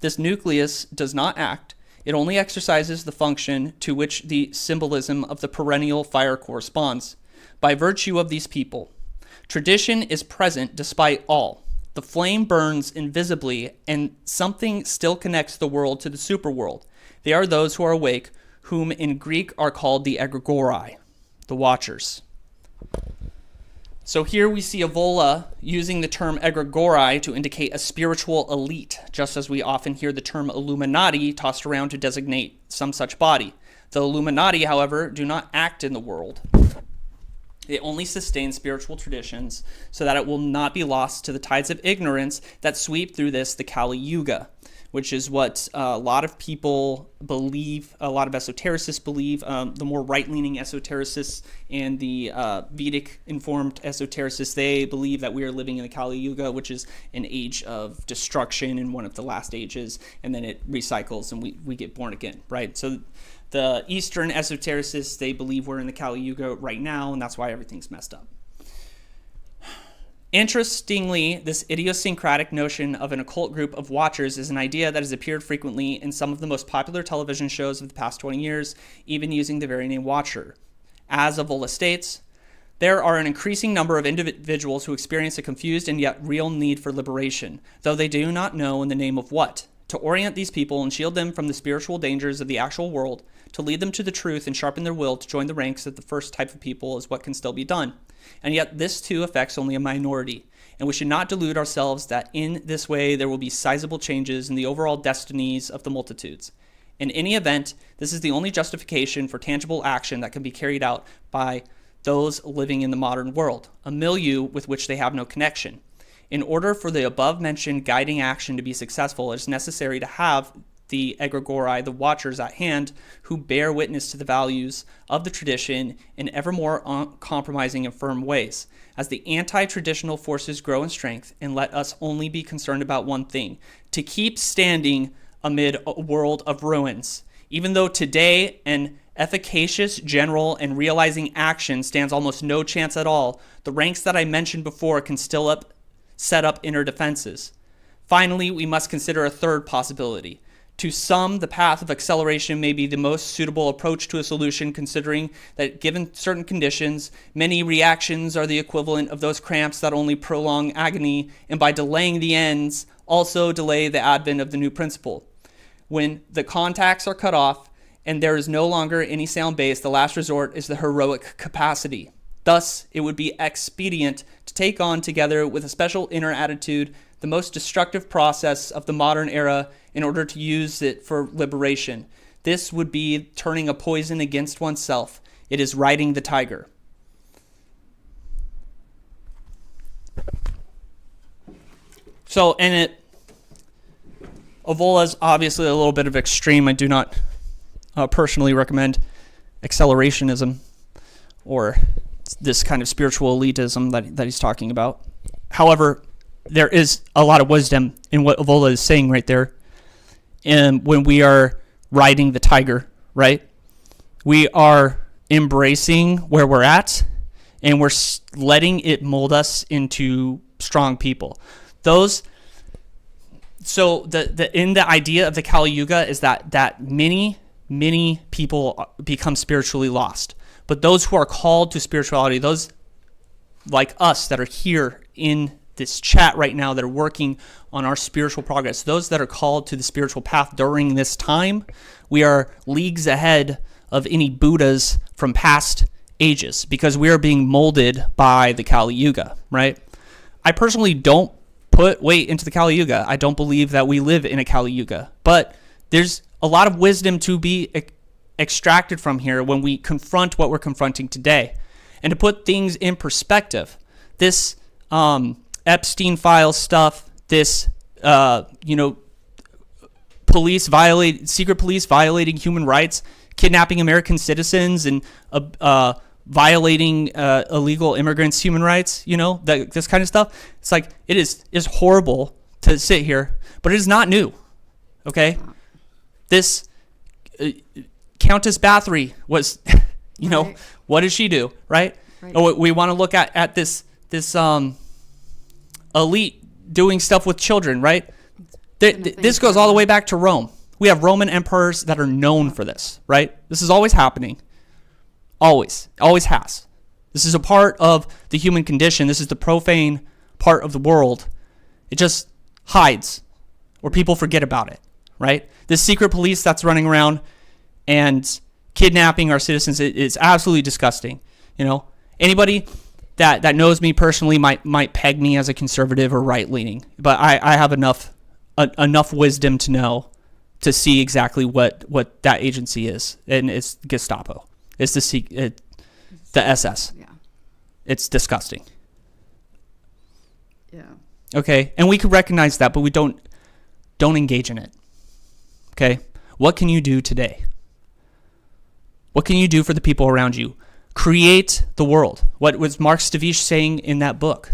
This nucleus does not act. It only exercises the function to which the symbolism of the perennial fire corresponds. By virtue of these people, tradition is present despite all. The flame burns invisibly, and something still connects the world to the superworld. They are those who are awake, whom in Greek are called the Egregores, the Watchers. So here we see Evola using the term Egregore to indicate a spiritual elite, just as we often hear the term Illuminati tossed around to designate some such body. The Illuminati, however, do not act in the world. It only sustains spiritual traditions so that it will not be lost to the tides of ignorance that sweep through the Kali Yuga, which is what a lot of people believe, a lot of esotericists believe, the more right-leaning esotericists and the Vedic-informed esotericists, they believe that we are living in the Kali Yuga, which is an age of destruction and one of the last ages, and then it recycles and we get born again, right? So the Eastern esotericists, they believe we're in the Kali Yuga right now, and that's why everything's messed up. Interestingly, this idiosyncratic notion of an occult group of watchers is an idea that has appeared frequently in some of the most popular television shows of the past 20 years, even using the very name Watcher. As Evola states, there are an increasing number of individuals who experience a confused and yet real need for liberation, though they do not know in the name of what. To orient these people and shield them from the spiritual dangers of the actual world, to lead them to the truth and sharpen their will to join the ranks of the first type of people is what can still be done. And yet this too affects only a minority, and we should not delude ourselves that in this way there will be sizable changes in the overall destinies of the multitudes. In any event, this is the only justification for tangible action that can be carried out by those living in the modern world, a milieu with which they have no connection. In order for the above-mentioned guiding action to be successful, it is necessary to have the Egregores, the Watchers at hand, who bear witness to the values of the tradition in ever more uncompromising and firm ways. As the anti-traditional forces grow in strength, and let us only be concerned about one thing, to keep standing amid a world of ruins. Even though today an efficacious, general, and realizing action stands almost no chance at all, the ranks that I mentioned before can still set up inner defenses. Finally, we must consider a third possibility. To some, the path of acceleration may be the most suitable approach to a solution, considering that given certain conditions, many reactions are the equivalent of those cramps that only prolong agony, and by delaying the ends, also delay the advent of the new principle. When the contacts are cut off and there is no longer any sound base, the last resort is the heroic capacity. Thus, it would be expedient to take on, together with a special inner attitude, the most destructive process of the modern era in order to use it for liberation. This would be turning a poison against oneself. It is riding the tiger. So, and Evola's obviously a little bit of extreme. I do not personally recommend accelerationism or this kind of spiritual elitism that he's talking about. However, there is a lot of wisdom in what Evola is saying right there. And when we are riding the tiger, right, we are embracing where we're at, and we're letting it mold us into strong people. those. So the idea of the Kali Yuga is that many people become spiritually lost, but those who are called to spirituality, those like us that are here in this chat right now that are working on our spiritual progress, those that are called to the spiritual path during this time, we are leagues ahead of any Buddhas from past ages because we are being molded by the Kali Yuga, right? I personally don't put weight into the Kali Yuga. I don't believe that we live in a Kali Yuga, but there's a lot of wisdom to be extracted from here when we confront what we're confronting today. And to put things in perspective, this Epstein file stuff, this secret police violating human rights, kidnapping American citizens, and violating illegal immigrants' human rights, this kind of stuff. It's like it is horrible to sit here, but it is not new. Okay, this Countess Bathory was, Right. What did she do, right? Right. Oh, we want to look at this elite doing stuff with children, right? This goes all the way back to Rome. We have Roman emperors that are known for this, right? This is always happening. Always has. This is a part of the human condition. This is the profane part of the world. It just hides, or people forget about it, right? This secret police that's running around and kidnapping our citizens is absolutely disgusting. Anybody that knows me personally might peg me as a conservative or right leaning, but I have enough wisdom to know to see exactly what that agency is, and it's Gestapo. It's the SS. Yeah. It's disgusting. Yeah. Okay, and we can recognize that, but we don't engage in it. Okay, what can you do today? What can you do for the people around you? Create the world. What was Mark Stavish saying in that book?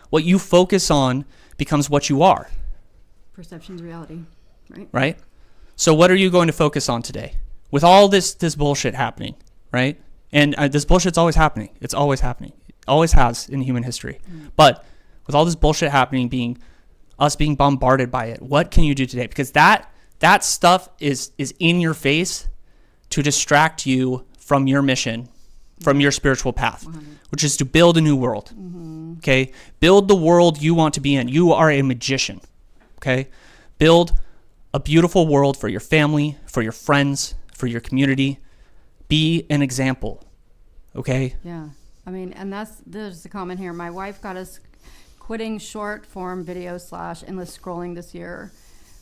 What you focus on becomes what you are. Perception's reality, right? Right? So what are you going to focus on today? With all this bullshit happening, right? And this bullshit's always happening. It's always happening. It always has in human history. But with all this bullshit happening, being bombarded by it, what can you do today? Because that stuff is in your face to distract you from your mission, from your spiritual path, which is to build a new world. Okay? Build the world you want to be in. You are a magician. Okay? Build a beautiful world for your family, for your friends, for your community. Be an example. Okay? Yeah. I mean, and there's a comment here. My wife got us quitting short form video / endless scrolling this year,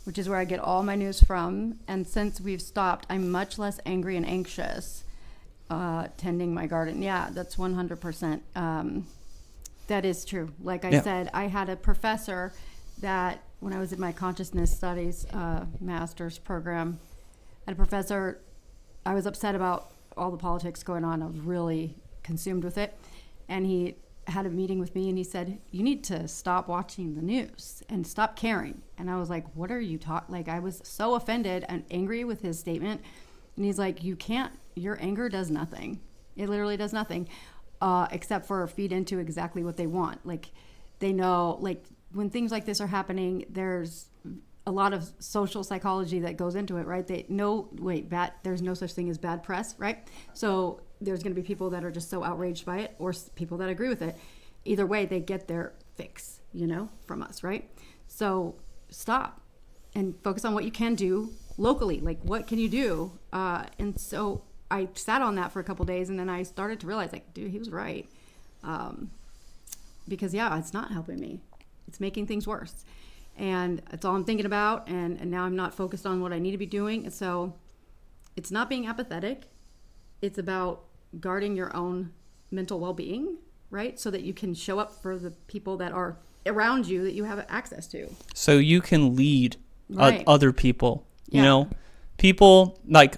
which is where I get all my news from. And since we've stopped, I'm much less angry and anxious tending my garden. Yeah, that's 100%. That is true. Like I said, I had a professor that when I was in my consciousness studies master's program, I had a professor, I was upset about all the politics going on. I was really consumed with it. And he had a meeting with me and he said, you need to stop watching the news and stop caring. And I was like, what are you talking? Like, I was so offended and angry with his statement. And he's like, you can't, your anger does nothing. It literally does nothing except for feed into exactly what they want. Like, they know, like, when things like this are happening, there's a lot of social psychology that goes into it, right? There's no such thing as bad press, right? So there's going to be people that are just so outraged by it, or people that agree with it. Either way, they get their fix, from us, right? So stop and focus on what you can do locally. Like, what can you do? And so I sat on that for a couple days, and then I started to realize, like, dude, he was right. Because it's not helping me. It's making things worse. And it's all I'm thinking about. And now I'm not focused on what I need to be doing. And so it's not being apathetic. It's about guarding your own mental well-being, right? So that you can show up for the people that are around you that you have access to. So you can lead Right. other people. Yeah. People like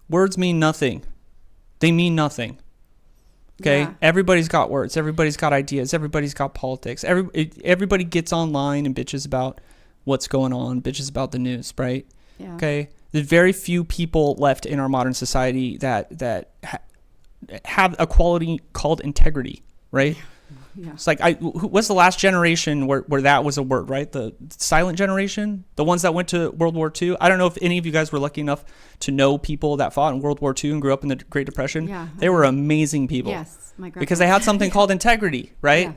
words mean nothing. They mean nothing. Okay, Yeah. Everybody's got words. Everybody's got ideas. Everybody's got politics. Everybody gets online and bitches about what's going on, bitches about the news, right? Yeah. Okay, there's very few people left in our modern society that have a quality called integrity, right? Yeah. It's like, what's the last generation where that was a word, right? The silent generation, the ones that went to World War II. I don't know if any of you guys were lucky enough to know people that fought in World War II and grew up in the Great Depression. Yeah, they were amazing people. Yes, my grandpa. Because they had something called integrity, right? Yeah.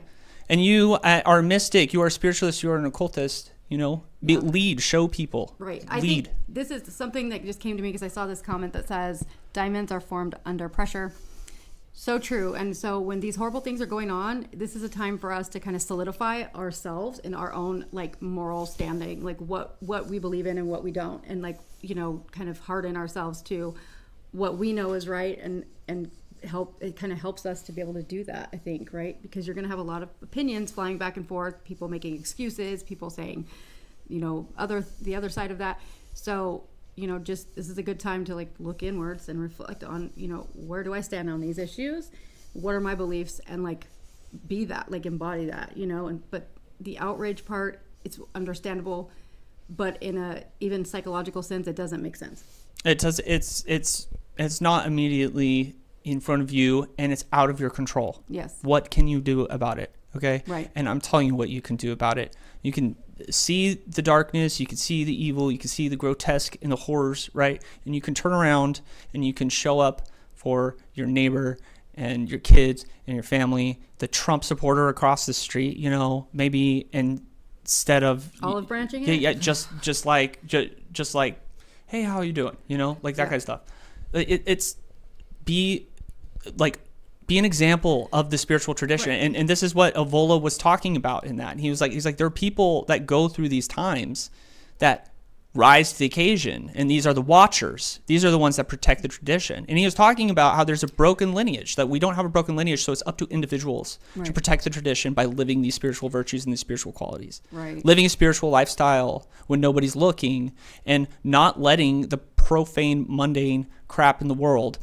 And you are a mystic, you are a spiritualist, you are an occultist, lead, show people. Right. I Lead. think this is something that just came to me because I saw this comment that says diamonds are formed under pressure. So true. And so when these horrible things are going on, this is a time for us to kind of solidify ourselves in our own like moral standing, like what we believe in and what we don't, and like, kind of harden ourselves to what we know is right, and it kind of helps us to be able to do that, I think, right? Because you're going to have a lot of opinions flying back and forth, people making excuses, people saying, the other side of that. So, just this is a good time to like look inwards and reflect on, where do I stand on these issues? What are my beliefs? And like be that, like embody that, but the outrage part, it's understandable, but in a even psychological sense, it doesn't make sense. It does. It's not immediately in front of you, and it's out of your control. Yes. What can you do about it? Okay. Right. And I'm telling you what you can do about it. You can see the darkness, you can see the evil, you can see the grotesque and the horrors, right? And you can turn around and you can show up for your neighbor and your kids and your family, the Trump supporter across the street, maybe instead of olive branching it? Yeah, just like, hey, how are you doing? Like that kind of stuff. It's be an example of the spiritual tradition. Right. And this is what Evola was talking about in that. And he's like, there are people that go through these times that rise to the occasion. And these are the watchers. These are the ones that protect the tradition. And he was talking about how there's a broken lineage, that we don't have a broken lineage. So it's up to individuals to protect the tradition by living these spiritual virtues and these spiritual qualities. Right. Living a spiritual lifestyle when nobody's looking, and not letting the profane, mundane crap in the world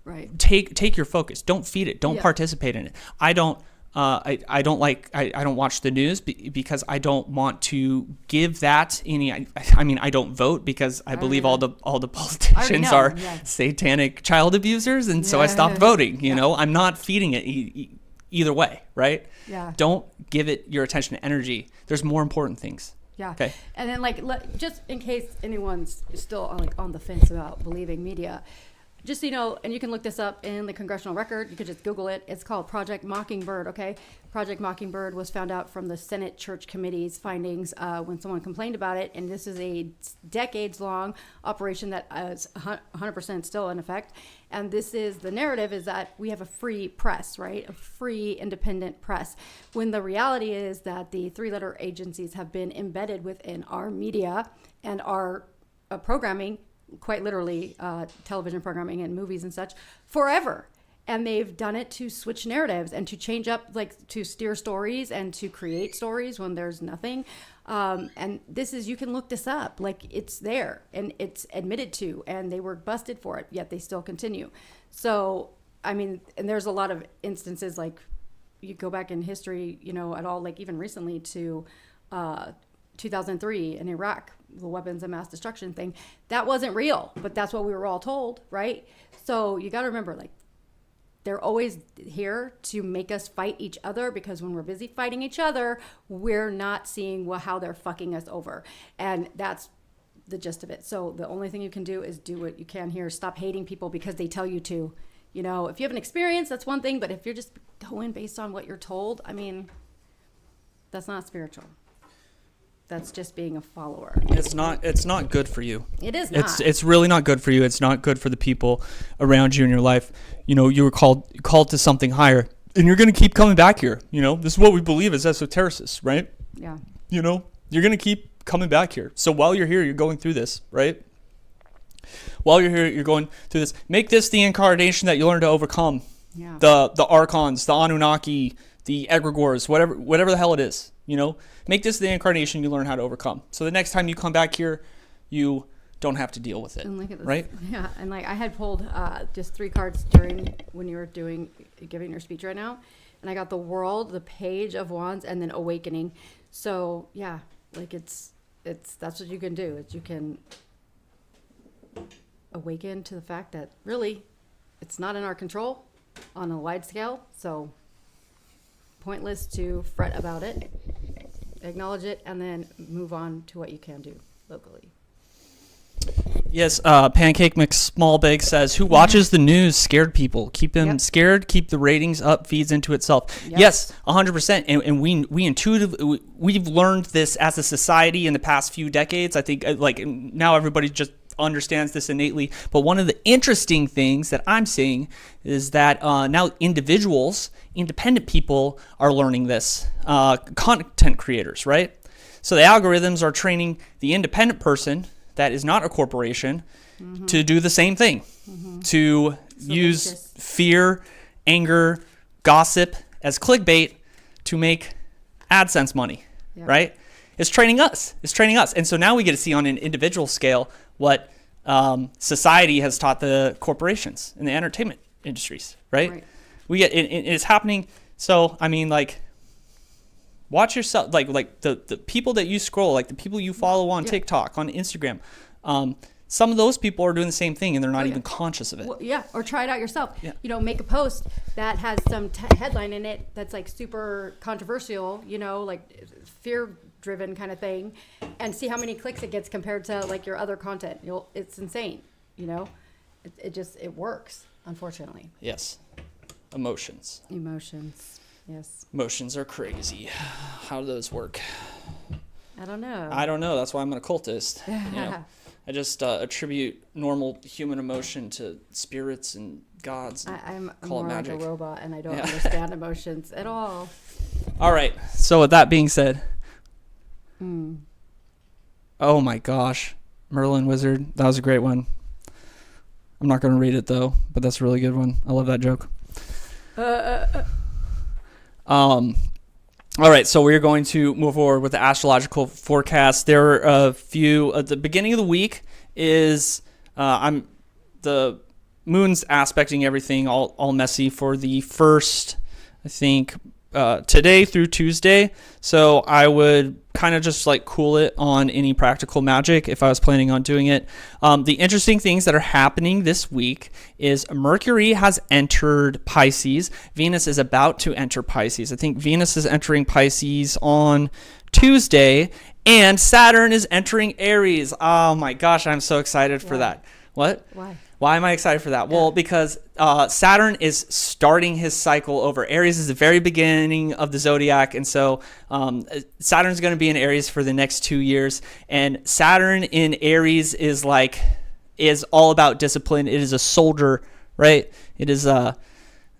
right. Take your focus. Don't feed it. Don't participate in it. I don't watch the news because I don't want to give that any. I don't vote because I believe all the politicians are satanic child abusers, and so I stopped voting. I'm not feeding it either way, right? Yeah. Don't give it your attention and energy. There's more important things. Yeah. Okay. And then just in case anyone's still on the fence about believing media, just and you can look this up in the Congressional Record. You could just Google it. It's called Project Mockingbird. Okay, Project Mockingbird was found out from the Senate Church Committee's findings when someone complained about it, and this is a decades-long operation that is 100% still in effect. And the narrative is that we have a free press, right? A free, independent press. When the reality is that the three-letter agencies have been embedded within our media and our programming, quite literally television programming and movies and such, forever. And they've done it to switch narratives and to change up, to steer stories and to create stories when there's nothing. And you can look this up, it's there and it's admitted to, and they were busted for it, yet they still continue. So, and there's a lot of instances, you go back in history, at all, even recently to 2003 in Iraq, the weapons of mass destruction thing. That wasn't real, but that's what we were all told, right? So you got to remember, they're always here to make us fight each other, because when we're busy fighting each other, we're not seeing how they're fucking us over. And that's the gist of it. So the only thing you can do is do what you can here. Stop hating people because they tell you to. If you have an experience, that's one thing, but if you're just going based on what you're told, that's not spiritual. That's just being a follower. It's not good for you. It is not. It's really not good for you. It's not good for the people around you in your life. You were called to something higher, and you're going to keep coming back here. This is what we believe as esotericists, right? Yeah. You're going to keep coming back here. So while you're here, you're going through this, right? While you're here, you're going through this. Make this the incarnation that you learn to overcome. Yeah. The archons, the Anunnaki, the Egregores, whatever the hell it is. Make this the incarnation you learn how to overcome. So the next time you come back here, you don't have to deal with it. And look at this. Right? Yeah, and I had pulled just 3 cards when you were giving your speech right now, and I got the World, the Page of Wands, and then Awakening. So yeah, it's that's what you can do. Is you can awaken to the fact that really it's not in our control on a wide scale. So pointless to fret about it. Acknowledge it and then move on to what you can do locally. Yes, Pancake McSmallbig says, who watches the news? Scared people. Keep them scared, keep the ratings up, feeds into itself. Yep. Yes, 100%. And we intuitively, we've learned this as a society in the past few decades. I think like now everybody just understands this innately. But one of the interesting things that I'm seeing is that now independent people are learning this. Content creators, right? So the algorithms are training the independent person that is not a corporation to do the same thing, to use fear, anger, gossip as clickbait to make AdSense money, right? It's training us. And so now we get to see on an individual scale what society has taught the corporations in the entertainment industries, right? We get it's happening. So, I mean, like, watch yourself, like the people that you scroll, like the people you follow on TikTok, on Instagram. Some of those people are doing the same thing and they're not even conscious of it. Well, or try it out yourself. Yeah. You know, make a post that has some headline in it that's like super controversial, you know, like fear-driven kind of thing, and see how many clicks it gets compared to like your other content. It's insane, you know. It works, unfortunately. Yes. Emotions. Yes. Emotions are crazy. How do those work? I don't know. That's why I'm an occultist. You know? I just attribute normal human emotion to spirits and gods. And I'm call more it like magic. a robot, and I don't understand emotions at all. All right. So with that being said, oh my gosh, Merlin Wizard, that was a great one. I'm not going to read it though, but that's a really good one. I love that joke. All right, so we're going to move forward with the astrological forecast. There are a few. At the beginning of the week is the moon's aspecting everything all messy for the first, I think, today through Tuesday. So I would kind of just like cool it on any practical magic if I was planning on doing it. The interesting things that are happening this week is Mercury has entered Pisces. Venus is about to enter Pisces. I think Venus is entering Pisces on Tuesday, and Saturn is entering Aries. Oh my gosh, I'm so excited for that. What? Why am I excited for that? Well, because Saturn is starting his cycle over. Aries is the very beginning of the zodiac, and so Saturn's going to be in Aries for the next 2 years. And Saturn in Aries is all about discipline. It is a soldier, right? It is a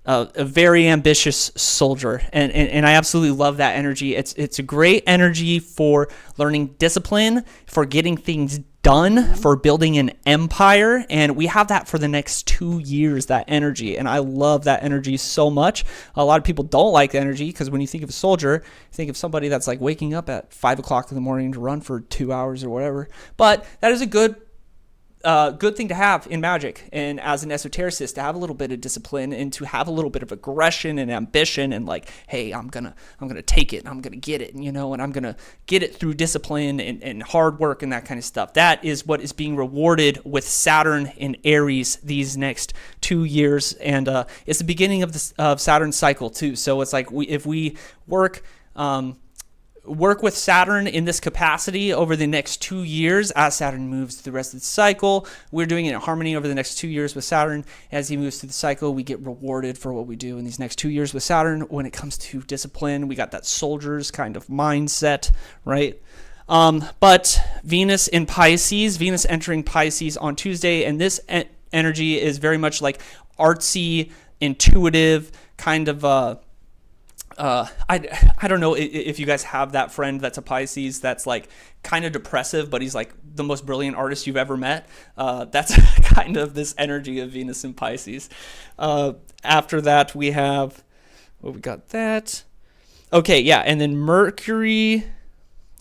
very ambitious soldier, and I absolutely love that energy. It's a great energy for learning discipline, for getting things done, for building an empire, and we have that for the next 2 years, that energy, and I love that energy so much. A lot of people don't like the energy because when you think of a soldier, you think of somebody that's like waking up at 5 o'clock in the morning to run for 2 hours or whatever, but that is a good thing to have in magic, and as an esotericist, to have a little bit of discipline and to have a little bit of aggression and ambition, and like, hey, I'm gonna take it, and I'm gonna get it, and I'm gonna get it through discipline and hard work and that kind of stuff. That is what is being rewarded with Saturn in Aries these next 2 years, and it's the beginning of Saturn's cycle too. So it's like if we work with Saturn in this capacity over the next 2 years as Saturn moves through the rest of the cycle. We're doing it in harmony over the next 2 years with Saturn. As he moves through the cycle, we get rewarded for what we do in these next 2 years with Saturn. When it comes to discipline, we got that soldier's kind of mindset, right? But Venus in Pisces, Venus entering Pisces on Tuesday, and this energy is very much like artsy, intuitive, kind of I don't know if you guys have that friend that's a Pisces that's like kind of depressive, but he's like the most brilliant artist you've ever met. That's kind of this energy of Venus in Pisces. After that, we have, we got that. Okay, yeah, and then Mercury.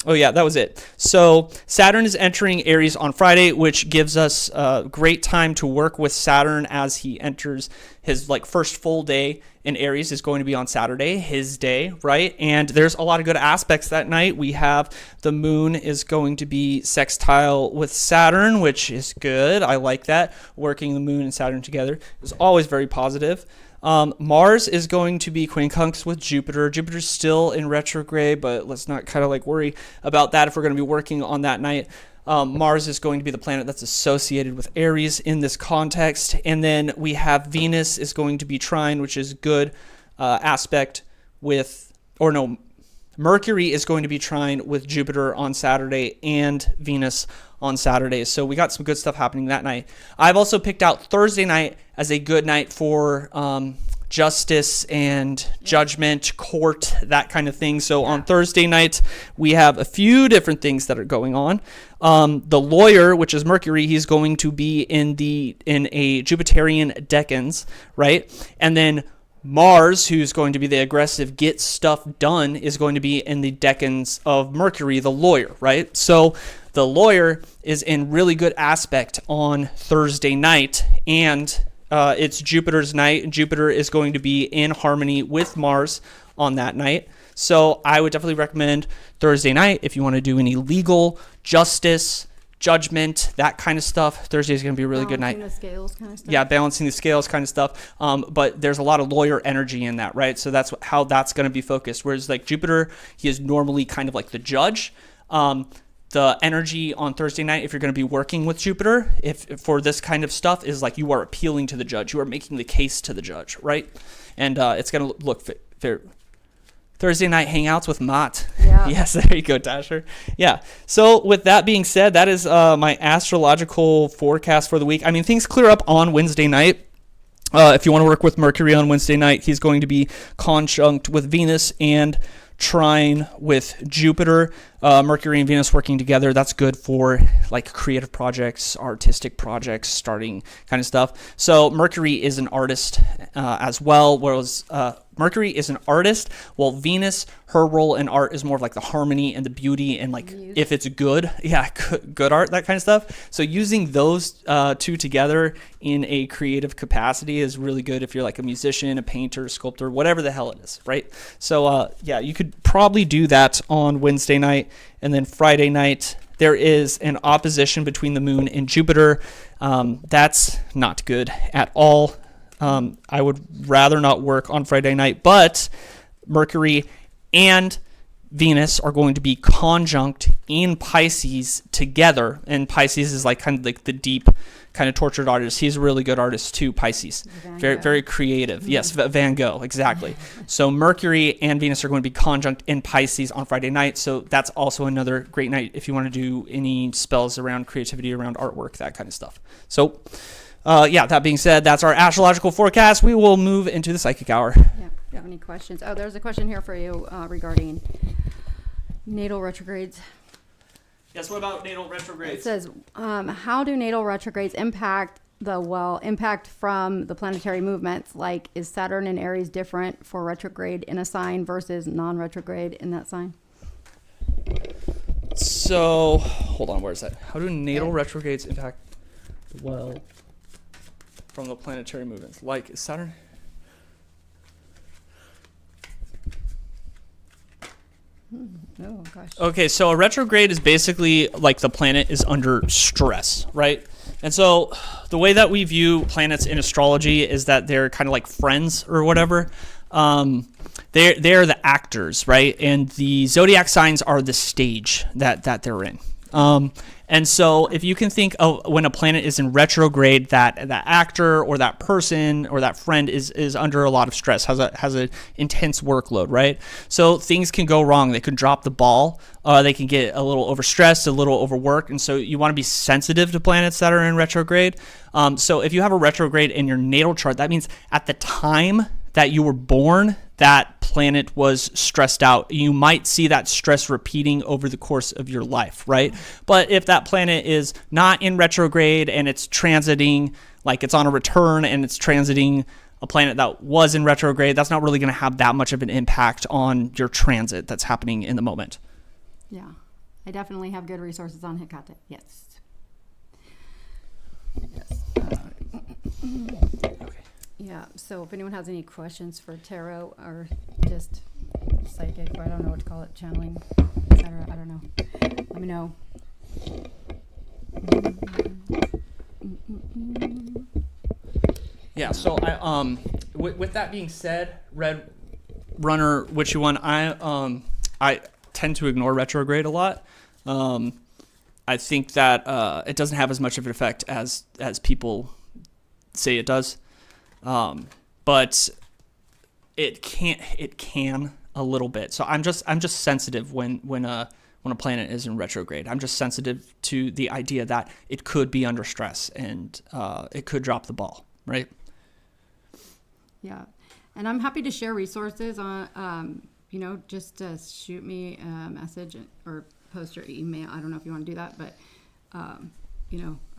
Oh yeah, that was it. So Saturn is entering Aries on Friday, which gives us a great time to work with Saturn as he enters his first full day in Aries is going to be on Saturday, his day, right? And there's a lot of good aspects that night. We have the moon is going to be sextile with Saturn, which is good. I like that. Working the moon and Saturn together is always very positive. Mars is going to be quincunx with Jupiter. Jupiter's still in retrograde, but let's not kind of like worry about that if we're going to be working on that night. Mars is going to be the planet that's associated with Aries in this context. And then we have Venus is going to be trine, which is good aspect with, or no, Mercury is going to be trine with Jupiter on Saturday and Venus on Saturday. So we got some good stuff happening that night. I've also picked out Thursday night as a good night for justice and judgment, court, that kind of thing. So on Thursday night, we have a few different things that are going on. The lawyer, which is Mercury, he's going to be in a Jupiterian decans, right? And then Mars, who's going to be the aggressive get stuff done, is going to be in the decans of Mercury, the lawyer, right? So the lawyer is in really good aspect on Thursday night, and it's Jupiter's night, and Jupiter is going to be in harmony with Mars on that night. So I would definitely recommend Thursday night if you want to do any legal, justice, judgment, that kind of stuff. Thursday is going to be a really good night. Balancing the scales kind of stuff. Yeah, balancing the scales kind of stuff. But there's a lot of lawyer energy in that, right? So that's how that's going to be focused. Whereas like Jupiter, he is normally kind of like the judge. The energy on Thursday night, if you're going to be working with Jupiter, if for this kind of stuff, is like you are appealing to the judge. You are making the case to the judge, right? And it's going to look fair. Thursday night hangouts with Mott. Yeah. Yes, there you go, Dasher. Yeah. So with that being said, that is my astrological forecast for the week. I mean, things clear up on Wednesday night. If you want to work with Mercury on Wednesday night, he's going to be conjunct with Venus and trine with Jupiter. Mercury and Venus working together, that's good for like creative projects, artistic projects, starting kind of stuff. So Mercury is an artist as well, whereas Mercury is an artist, while Venus, her role in art is more of like the harmony and the beauty and like if it's good, good art, that kind of stuff. So using those two together in a creative capacity is really good if you're like a musician, a painter, a sculptor, whatever the hell it is, right? So you could probably do that on Wednesday night. And then Friday night, there is an opposition between the moon and Jupiter. That's not good at all. I would rather not work on Friday night, but Mercury and Venus are going to be conjunct in Pisces together. And Pisces is like kind of like the deep, kind of tortured artist. He's a really good artist too, Pisces. Very, very creative. Yes, Van Gogh, exactly. So Mercury and Venus are going to be conjunct in Pisces on Friday night. So that's also another great night if you want to do any spells around creativity, around artwork, that kind of stuff. So that being said, that's our astrological forecast. We will move into the psychic hour. Yeah. Do you have any questions? Oh, there's a question here for you regarding natal retrogrades. Yes, what about natal retrogrades? It says, how do natal retrogrades impact from the planetary movements? Like, is Saturn and Aries different for retrograde in a sign versus non-retrograde in that sign? So, hold on, where is that? How do natal retrogrades impact from the planetary movements? Like, is Saturn... Oh, gosh. Okay, so a retrograde is basically like the planet is under stress, right? And so the way that we view planets in astrology is that they're kind of like friends or whatever. They're the actors, right? And the zodiac signs are the stage that they're in. And so if you can think of when a planet is in retrograde, that actor or that person or that friend is under a lot of stress, has an intense workload, right? So things can go wrong. They can drop the ball. They can get a little overstressed, a little overworked. And so you want to be sensitive to planets that are in retrograde. So if you have a retrograde in your natal chart, that means at the time that you were born, that planet was stressed out. You might see that stress repeating over the course of your life, right? But if that planet is not in retrograde and it's transiting, like it's on a return and it's transiting a planet that was in retrograde, that's not really going to have that much of an impact on your transit that's happening in the moment. Yeah, I definitely have good resources on Hecate. Yes. Okay. Yeah, so if anyone has any questions for tarot or just psychic, or I don't know what to call it, channeling, etc., I don't know. Let me know. Yeah, so with that being said, Red Runner, which you won, I tend to ignore retrograde a lot. I think that it doesn't have as much of an effect as people say it does, but it can a little bit. So I'm just sensitive when a planet is in retrograde. I'm just sensitive to the idea that it could be under stress and it could drop the ball, right? Yeah, and I'm happy to share resources on, just shoot me a message or post your email. I don't know if you want to do that, but, I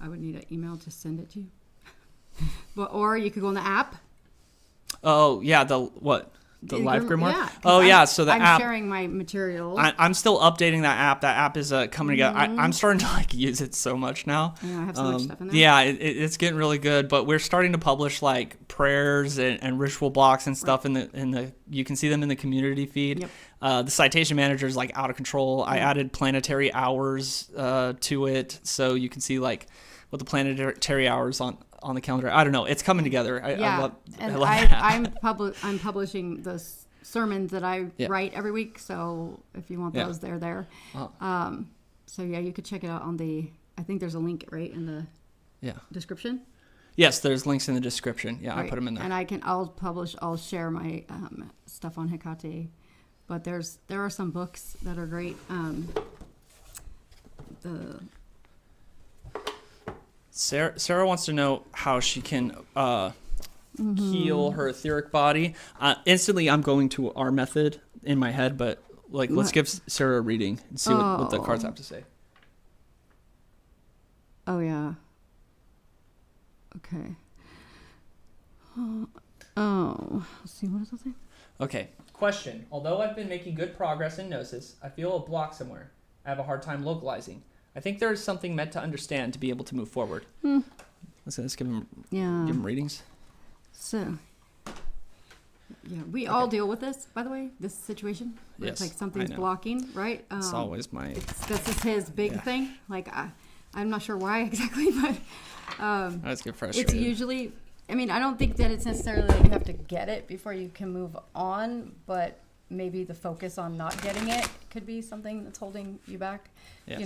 would need an email to send it to you. Or you could go on the app. Oh, yeah, the live grimoire? Yeah. Oh, yeah, so the I'm app. sharing my materials. I'm still updating that app. That app is coming together. I'm starting to use it so much now. Yeah, I have so much stuff in there. Yeah, it's getting really good. But we're starting to publish like prayers and ritual blocks and stuff in the. You can see them in the community feed. Yep. The citation manager is like out of control. I added planetary hours to it, so you can see like what the planetary hours on the calendar. I don't know. It's coming together. I love that. I'm publishing the sermons that I write every week. So if you want those, they're there. So yeah, you could check it out on I think there's a link right in the description. Yes, there's links in the description. Yeah, right. I put them in there. And I'll share my stuff on Hecate. But there are some books that are great. Sarah wants to know how she can heal her etheric body. Instantly, I'm going to our method in my head, but let's give Sarah a reading and see what the cards have to say. Oh, yeah. Okay. Let's see, what does it say? Okay. Question. Although I've been making good progress in Gnosis, I feel a block somewhere. I have a hard time localizing. I think there is something meant to understand to be able to move forward. Let's give him readings. So, yeah, we all deal with this, by the way, this situation. Where Yes, it's like something's blocking, right? It's always my... This is his big thing. Like, I'm not sure why exactly, but I just get frustrated. it's usually... I mean, I don't think that it's necessarily that you have to get it before you can move on, but maybe the focus on not getting it could be something that's holding you back. Yes.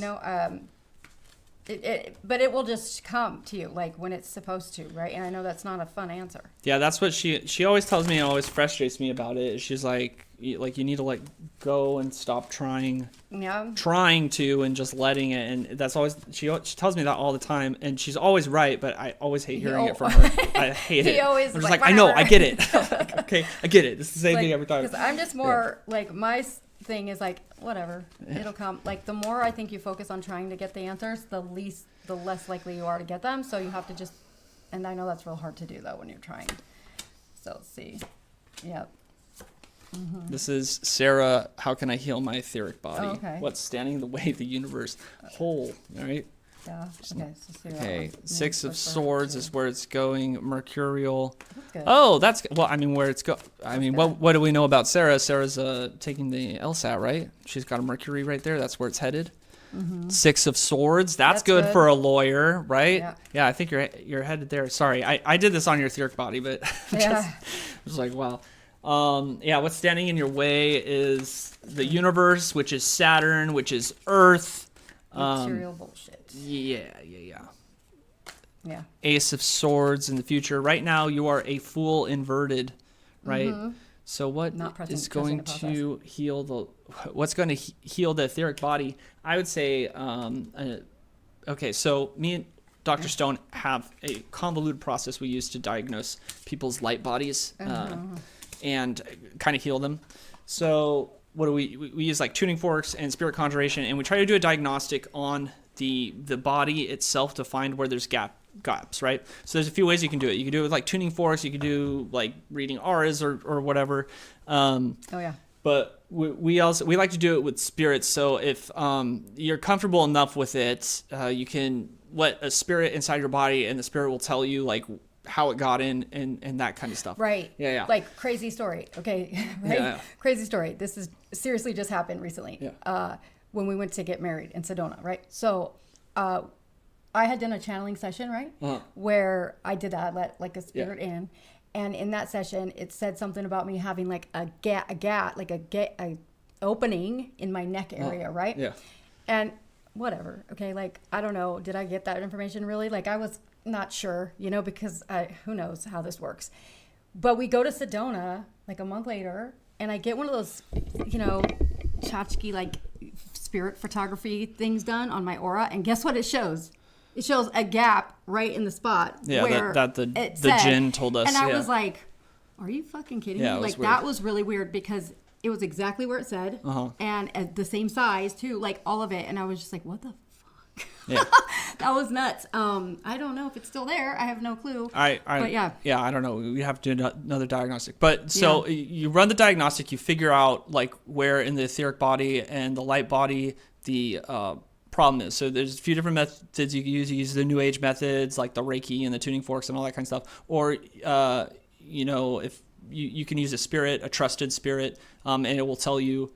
But it will just come to you like when it's supposed to, right? And I know that's not a fun answer. Yeah, that's what she always tells me and always frustrates me about it. She's like you need to go and stop trying to and just letting it. And that's always she tells me that all the time, and she's always right, but I always hate hearing it from her. I hate it. Always I'm just like I know, I get it. Okay, I get it. It's the same thing every time. Because I'm just more like my thing is like whatever, it'll come. Like the more I think you focus on trying to get the answers, the less likely you are to get them. So you have to just, and I know that's real hard to do though when you're trying. So let's see. Yep. Mm-hmm. This is Sarah. How can I heal my etheric body? Oh, okay. What's standing in the way of the universe whole? All right. Yeah. Okay. So Okay. Six of Swords is where it's going. Mercurial. That's good. Oh, that's well. I mean, where it's go. I mean, what do we know about Sarah? Sarah's taking the LSAT, right? She's got a Mercury right there. That's where it's headed. Mm-hmm. Six of Swords. That's good for a lawyer, right? Yeah. I think you're headed there. Sorry, I did this on your etheric body, but I was like, wow. What's standing in your way is the universe, which is Saturn, which is Earth. Material bullshit. Yeah. Ace of Swords in the future. Right now, you are a Fool inverted, right? Mm-hmm. So what is going to heal the etheric body? I would say, okay, so me and Dr. Stone have a convoluted process we use to diagnose people's light bodies and kind of heal them. So what do we use like tuning forks and spirit conjuration, and we try to do a diagnostic on the body itself to find where there's gaps, right? So there's a few ways you can do it. You can do it with like tuning forks. You can do like reading auras or whatever. But we like to do it with spirits. So if you're comfortable enough with it, you can let a spirit inside your body, and the spirit will tell you like how it got in and that kind of stuff. Right. Yeah. Like crazy story. Okay. Right. Yeah. Crazy story. This is seriously just happened recently. Yeah. When we went to get married in Sedona, right? So, I had done a channeling session, right? Uh-huh. Where I did that, let like a spirit in, And in that session, it said something about me having like a opening in my neck area, right? Yeah. And whatever. Okay, like I don't know. Did I get that information really? Like I was not sure, because who knows how this works. But we go to Sedona like a month later, and I get one of those, tchotchke like spirit photography things done on my aura, and guess what it shows? It shows a gap right in the spot where the said, djinn told us. And I was like, are you fucking kidding me? It was Like weird. that was really weird because it was exactly where it said, and at the same size too, like all of it. And I was just like, what the fuck? Yeah. That was nuts. I don't know if it's still there. I have no clue. But yeah. Yeah, I don't know. We have to do another diagnostic. But so you run the diagnostic, you figure out like where in the etheric body and the light body the problem is. So there's a few different methods you can use. You use the New Age methods like the Reiki and the tuning forks and all that kind of stuff. Or, if you can use a trusted spirit, and it will tell you,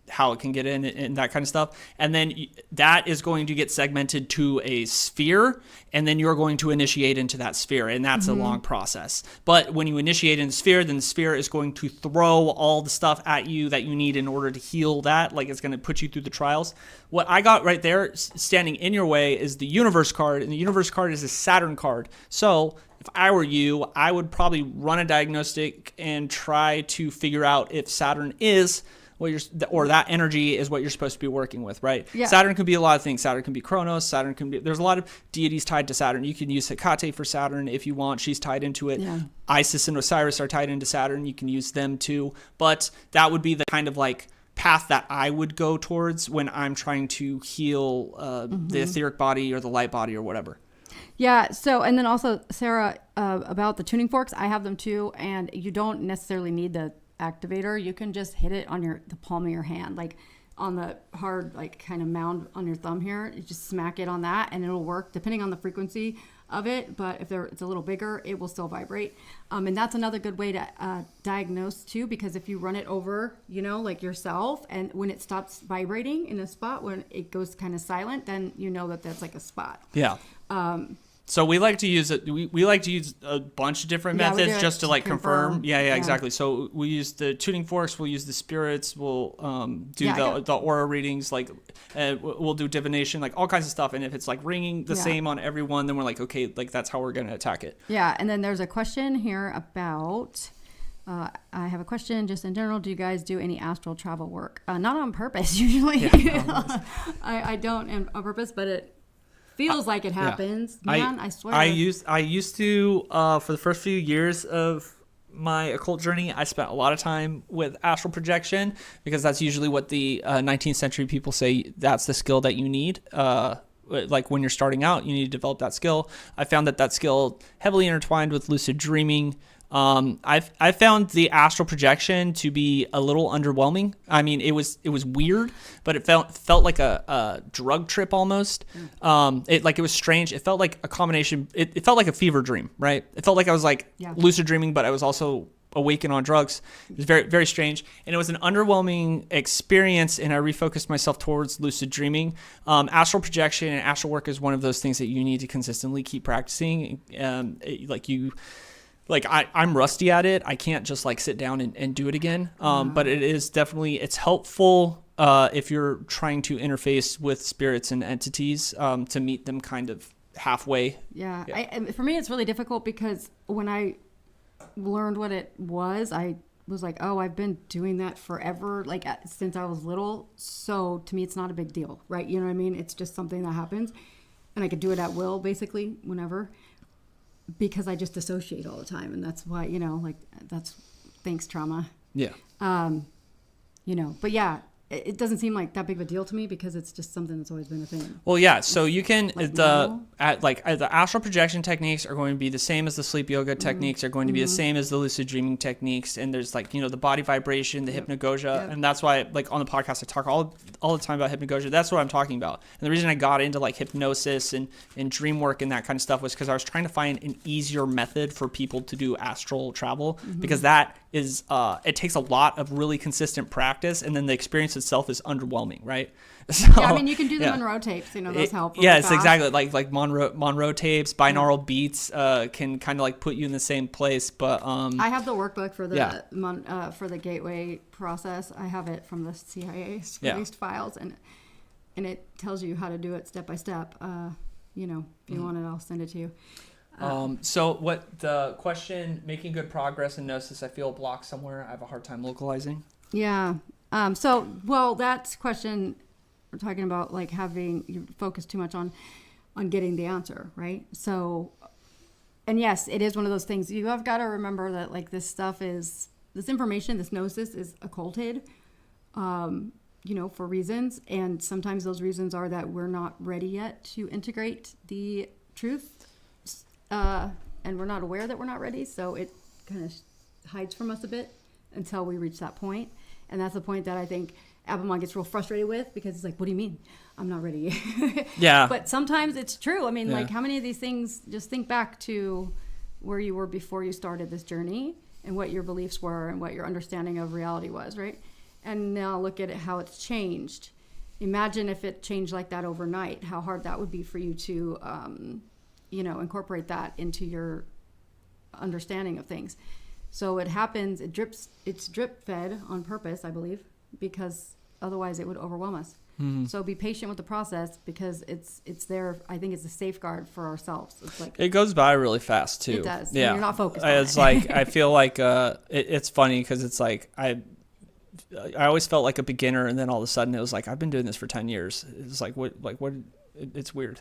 how it can get in and that kind of stuff. And then that is going to get segmented to a sphere, and then you're going to initiate into that sphere, and that's a long process. But when you initiate in the sphere, then the sphere is going to throw all the stuff at you that you need in order to heal that. Like it's going to put you through the trials. What I got right there standing in your way is the universe card, and the universe card is a Saturn card. So if I were you, I would probably run a diagnostic and try to figure out if Saturn is or that energy is what you're supposed to be working with, right? Yeah. Saturn can be a lot of things. Saturn can be Kronos. There's a lot of deities tied to Saturn. You can use Hecate for Saturn if you want. She's tied into it. Yeah. Isis and Osiris are tied into Saturn. You can use them too. But that would be the kind of like path that I would go towards when I'm trying to heal the etheric body or the light body or whatever. Yeah. So, and then also, Sarah, about the tuning forks, I have them too, and you don't necessarily need the activator. You can just hit it on the palm of your hand, like on the hard, like kind of mound on your thumb here. You just smack it on that, and it'll work depending on the frequency of it. But if it's a little bigger, it will still vibrate. And that's another good way to diagnose too, because if you run it over, like yourself, and when it stops vibrating in a spot, when it goes kind of silent, then you know that that's like a spot. Yeah. So we like to use it. We like to use a bunch of different methods just to like confirm. Yeah, exactly. So we use the tuning forks. We'll use the spirits. We'll do the aura readings. Like we'll do divination, like all kinds of stuff. And if it's like ringing the same on everyone, then we're like, okay, like that's how we're gonna attack it. Yeah. And then there's a question here about. I have a question just in general. Do you guys do any astral travel work? Not on purpose, usually. Yeah, I don't on purpose, but it feels like it happens. Man, I swear. I used to for the first few years of my occult journey, I spent a lot of time with astral projection because that's usually what the 19th century people say that's the skill that you need. Like when you're starting out, you need to develop that skill. I found that skill heavily intertwined with lucid dreaming. I found the astral projection to be a little underwhelming. I mean, it was weird, but it felt like a drug trip almost. It was strange. It felt like a combination. It felt like a fever dream, right? It felt like I was like lucid dreaming, but I was also awakened on drugs. It was very, very strange. And it was an underwhelming experience, and I refocused myself towards lucid dreaming. Astral projection and astral work is one of those things that you need to consistently keep practicing. I'm rusty at it. I can't just like sit down and do it again. But it is definitely, it's helpful if you're trying to interface with spirits and entities to meet them kind of halfway. Yeah. For me, it's really difficult because when I learned what it was, I was like, oh, I've been doing that forever, like since I was little. So to me, it's not a big deal, right? You know what I mean? It's just something that happens, and I could do it at will, basically, whenever. Because I just dissociate all the time, and that's why, that's thanks trauma. Yeah. But yeah, it doesn't seem like that big of a deal to me because it's just something that's always been a thing. Well, yeah. So you can the astral projection techniques are going to be the same as the sleep yoga techniques, are going to be the same as the lucid dreaming techniques, and there's the body vibration, the hypnagogia, and that's why on the podcast I talk all the time about hypnagogia. That's what I'm talking about. And the reason I got into hypnosis and dream work and that kind of stuff was because I was trying to find an easier method for people to do astral travel because that is it takes a lot of really consistent practice, and then the experience itself is underwhelming, right? So, Yeah, I mean, you can do the Monroe tapes. You know, those help. really Yes, fast. exactly. Like Monroe tapes, binaural beats can kind of like put you in the same place. But I have the workbook for the Yeah. for the gateway process. I have it from the CIA Yeah. released files, and it tells you how to do it step by step. You know, if you want it, I'll send it to you. So what the question, making good progress in Gnosis, I feel a block somewhere. I have a hard time localizing. Yeah. Well, that question we're talking about, like having you focus too much on getting the answer, right? So, and yes, it is one of those things you have got to remember that like this information, this gnosis is occulted, you know, for reasons. And sometimes those reasons are that we're not ready yet to integrate the truth. And we're not aware that we're not ready. So it kind of hides from us a bit until we reach that point. And that's the point that I think Abammon gets real frustrated with, because it's like, what do you mean? I'm not ready. Yeah. But sometimes it's true. I mean, Yeah. like how many of these things, just think back to where you were before you started this journey and what your beliefs were and what your understanding of reality was, right? And now look at it, how it's changed. Imagine if it changed like that overnight, how hard that would be for you to, you know, incorporate that into your understanding of things. So it happens, it's drip fed on purpose, I believe, because otherwise it would overwhelm us. Mm-hmm. So be patient with the process, because it's there. I think it's a safeguard for ourselves. It's like It goes by really fast too. It does. Yeah. When you're not focused on It's it. like, I feel like it's funny because it's like I always felt like a beginner, and then all of a sudden it was like, I've been doing this for 10 years. It's like, what, it's weird.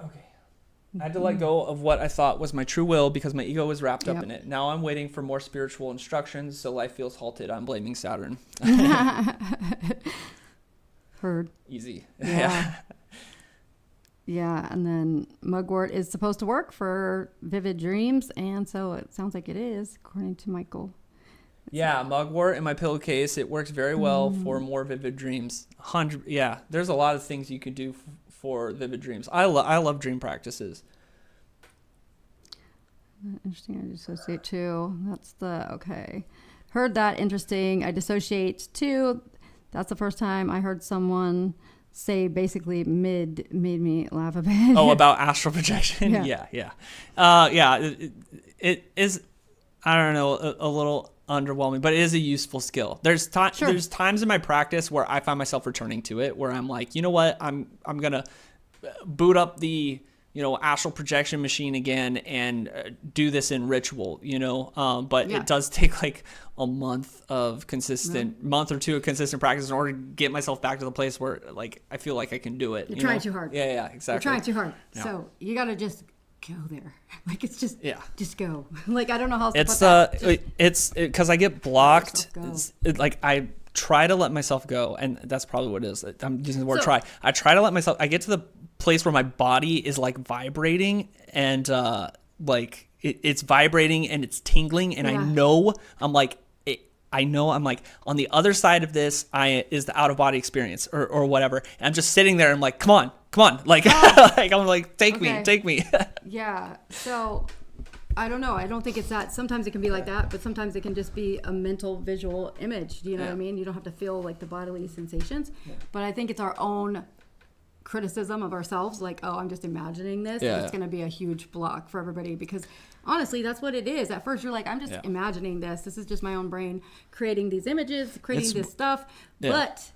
Okay. I had to let go of what I thought was my true will because my ego was wrapped up Yep. in it. Now I'm waiting for more spiritual instructions, so life feels halted. I'm blaming Saturn. Heard. Easy. Yeah. Yeah, and then mugwort is supposed to work for vivid dreams, and so it sounds like it is, according to Michael. Yeah, mugwort in my pillowcase. It works very well for more vivid dreams. Yeah, there's a lot of things you can do for vivid dreams. I love dream practices. Interesting. I dissociate too. That's okay. Heard that. Interesting. I dissociate too. That's the first time I heard someone say basically made me laugh a bit. Oh, about astral projection? Yeah. Yeah. It is, I don't know, a little underwhelming, but it is a useful skill. There's times in my practice where I find myself returning to it, where I'm like, you know what, I'm gonna boot up the astral projection machine again and do this in ritual, but Yeah. it does take like a month or two of consistent practice in order to get myself back to the place where like I feel like I can do it. You're trying too hard. Yeah, exactly. You're trying too hard. Yeah. So you got to just go there. Like it's just, Yeah. just go. Like I don't know how else to It's put that. it's because I get blocked. Let yourself Like I try to let myself go, and that's probably what it is. I'm using the word So- try. I try to let myself. I get to the place where my body is like vibrating, and like it's vibrating and it's tingling, and Yeah. I know I'm like on the other side of this. Is the out of body experience or whatever. And I'm just sitting there. I'm like, come on, like, like I'm like, take me. Yeah. So I don't know. I don't think it's that. Sometimes it can be like that, but sometimes it can just be a mental visual image. Do you know what I mean? You don't have to feel like the bodily sensations, but I think it's our own criticism of ourselves. Like, oh, I'm just imagining this. Yeah, It's going to be a huge block for everybody because honestly, that's what it is. At first you're like, I'm just imagining this. This is just my own brain creating these images, creating this stuff. Yeah. But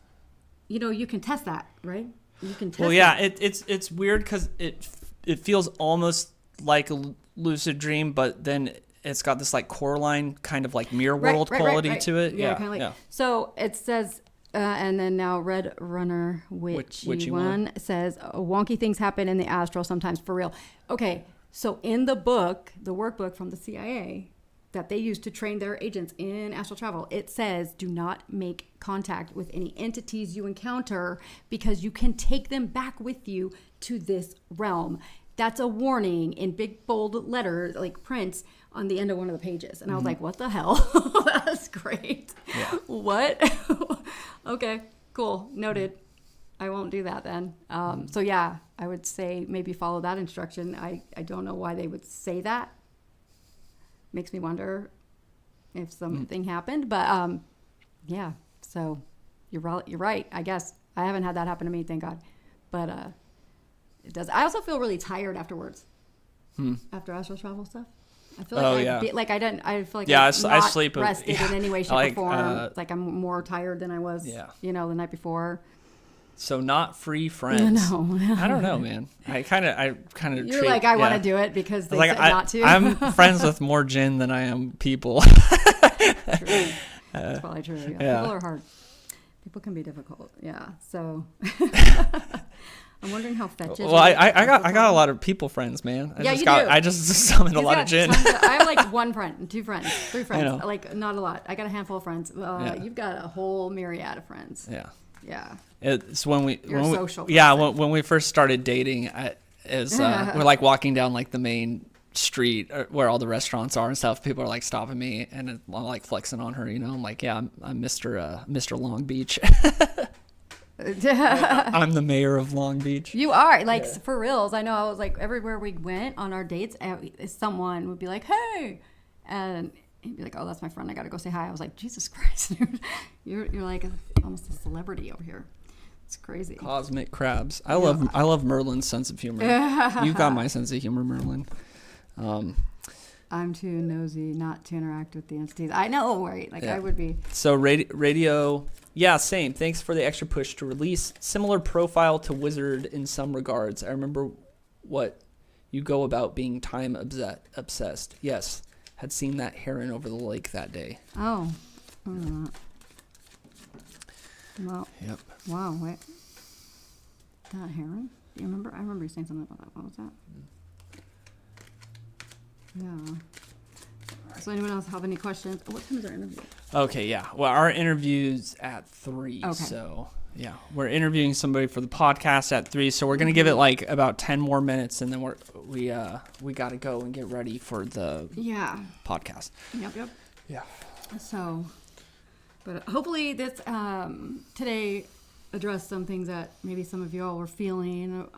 you can test that, right? You can test Well, yeah, it's weird because it feels almost like a lucid dream, but then it's got this like Coraline kind of like mirror world quality to it. Yeah, kind of like. Yeah. So it says, and then now Red Runner Witchy one says, wonky things happen in the astral sometimes for real. Okay, so in the book, the workbook from the CIA that they use to train their agents in astral travel, it says do not make contact with any entities you encounter because you can take them back with you to this realm. That's a warning in big bold letters, like prints on the end of one of the pages. And I was like, what the hell? That's great. Yeah. What? Okay, cool. Noted. I won't do that then. So yeah, I would say maybe follow that instruction. I don't know why they would say that. Makes me wonder if something happened, but yeah. So you're right. I guess I haven't had that happen to me, thank God. But it does. I also feel really tired afterwards. After astral travel stuff. I feel like I feel like I not sleep rested in any way, shape, or form. Like I'm more tired than I was, the night before. So not free friends. No. I don't know, man. I kind of. You're like, I want to do it because they said not to. I'm friends with more jinn than I am people. True. That's probably true. Yeah. People are hard. People can be difficult. Yeah. So I'm wondering how fetch is. Well, I got a lot of people friends, man. I just summoned a lot of jinn. I have like 1 friend, 2 friends, 3 friends. Like not a lot. I got a handful of friends. You've got a whole myriad of friends. Yeah. Yeah. It's when we social. When we first started dating, we're like walking down like the main street where all the restaurants are and stuff. People are like stopping me and I'm like flexing on her. I'm like, yeah, I'm Mr. Long Beach. I'm the mayor of Long Beach. You are for reals. I know. I was like everywhere we went on our dates, someone would be like, "Hey," and he'd be like, "Oh, that's my friend. I got to go say hi." I was like, "Jesus Christ, dude. You're like almost a celebrity over here. It's crazy." Cosmic crabs. I love Merlin's sense of humor. You got my sense of humor, Merlin. I'm too nosy not to interact with the entities. I know, right? I would be. So radio. Yeah, same. Thanks for the extra push to release. Similar profile to Wizard in some regards. I remember what you go about being time obsessed. Yes, had seen that heron over the lake that day. Oh. Well. Yep. Wow. Wait. That heron? Do you remember? I remember you saying something about that. What was that? Yeah. So anyone else have any questions? What time is our interview? Okay, yeah. Well, our interview's at 3. Okay. So, yeah. We're interviewing somebody for the podcast at 3. So we're going to give it like about 10 more minutes and then we got to go and get ready for the podcast. Yep. Yeah. So, but hopefully this today addressed some things that maybe some of you all were feeling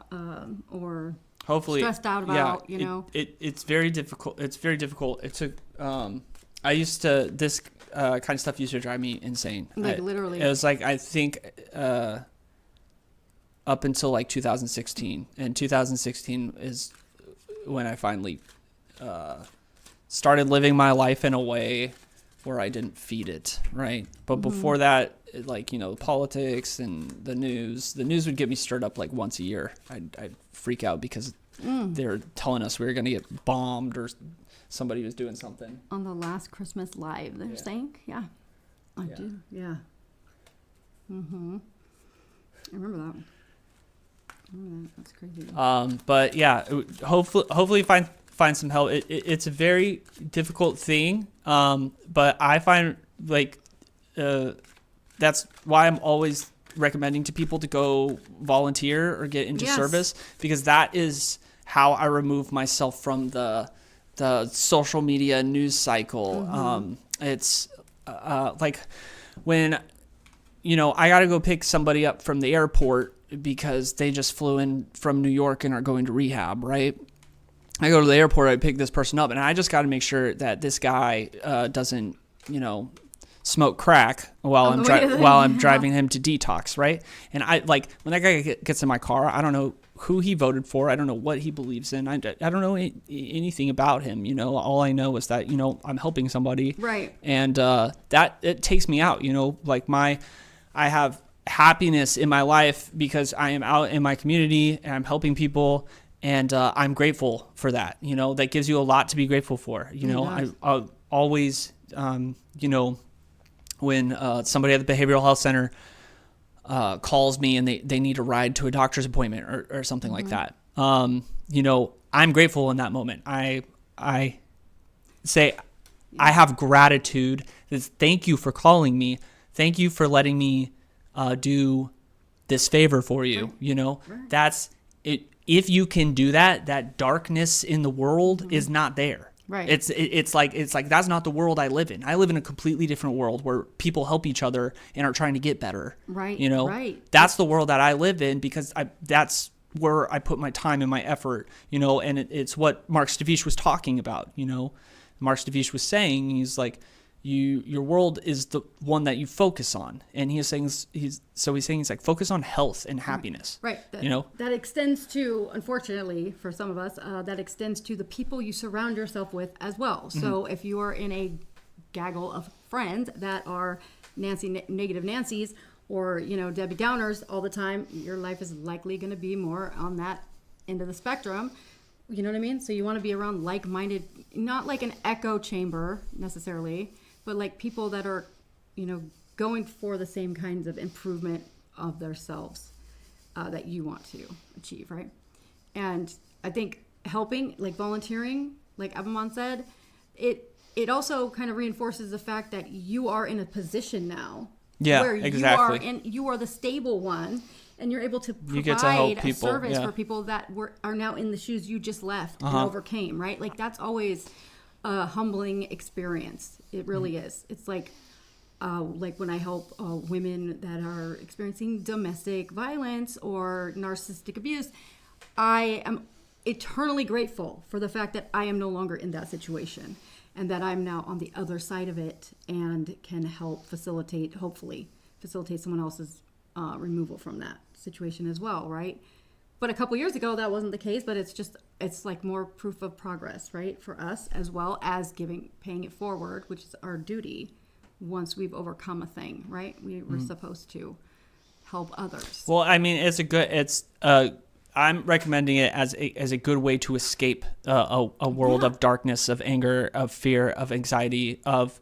or hopefully stressed out about, it's very difficult. It's very difficult. It took I used to this kind of stuff used to drive me insane. Literally. It was like I think up until like 2016, and 2016 is when I finally started living my life in a way where I didn't feed it, right? But before that, politics and the news would get me stirred up like once a year. I'd freak out because they're telling us we were going to get bombed or somebody was doing something. On the last Christmas live, they're saying, I do, yeah. I remember that. That's crazy. But yeah, hopefully find some help. It's a very difficult thing. But I find that's why I'm always recommending to people to go volunteer or get into service, because that is how I remove myself from the social media news cycle. It's like when I got to go pick somebody up from the airport because they just flew in from New York and are going to rehab, right? I go to the airport, I pick this person up, and I just got to make sure that this guy doesn't, smoke crack while I'm driving him to detox, right? And I when that guy gets in my car, I don't know who he voted for, I don't know what he believes in, I don't know anything about him. All I know is that I'm helping somebody, right? And that it takes me out. I have happiness in my life because I am out in my community and I'm helping people. And I'm grateful for that. That gives you a lot to be grateful for. I always, when somebody at the behavioral health center calls me and they need a ride to a doctor's appointment or something like that, I'm grateful in that moment. I say I have gratitude. Thank you for calling me. Thank you for letting me do this favor for you. Right. That's it. If you can do that, that darkness in the world is not there. Right. It's like that's not the world I live in. I live in a completely different world where people help each other and are trying to get better. Right. You know, Right. That's the world that I live in because that's where I put my time and my effort, you know, and it's what Mark Stavish was talking about, you know. Mark Stavish was saying, he's like, your world is the one that you focus on. And he's saying, he's like, focus on health and happiness. Right. You know, that extends to, unfortunately, for some of us, that extends to the people you surround yourself with as well. So if you are in a gaggle of friends that are negative Nancy's, or, you know, Debbie Downers all the time, your life is likely going to be more on that end of the spectrum. You know what I mean? So you want to be around like-minded, not like an echo chamber necessarily, but like people that are, you know, going for the same kinds of improvement of themselves that you want to achieve, right? And I think helping, like volunteering, like Abammon said, it also kind of reinforces the fact that you are in a position now. Yeah, where exactly. you are the stable one, and you're able to You get to help provide a people, service yeah. for people that are now in the shoes you just left and overcame, right? Like that's always a humbling experience. It really is. It's like when I help women that are experiencing domestic violence or narcissistic abuse, I am eternally grateful for the fact that I am no longer in that situation. And that I'm now on the other side of it and can help hopefully facilitate someone else's removal from that situation as well, right? But a couple years ago, that wasn't the case, but it's like more proof of progress, right? For us, as well as paying it forward, which is our duty once we've overcome a thing, right? We're supposed to help others. Well, I mean, I'm recommending it as a good way to escape a world of darkness, of anger, of fear, of anxiety, of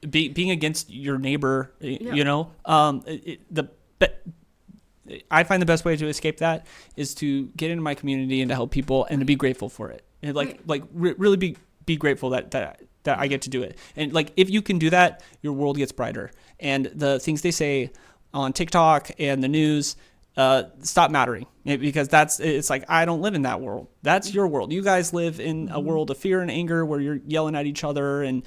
being against your neighbor. You know, I find the best way to escape that is to get into my community and to help people and to be grateful for it. And really be grateful that I get to do it. And like if you can do that, your world gets brighter. And the things they say on TikTok and the news stop mattering, because it's like, I don't live in that world. That's your world. You guys live in a world of fear and anger where you're yelling at each other and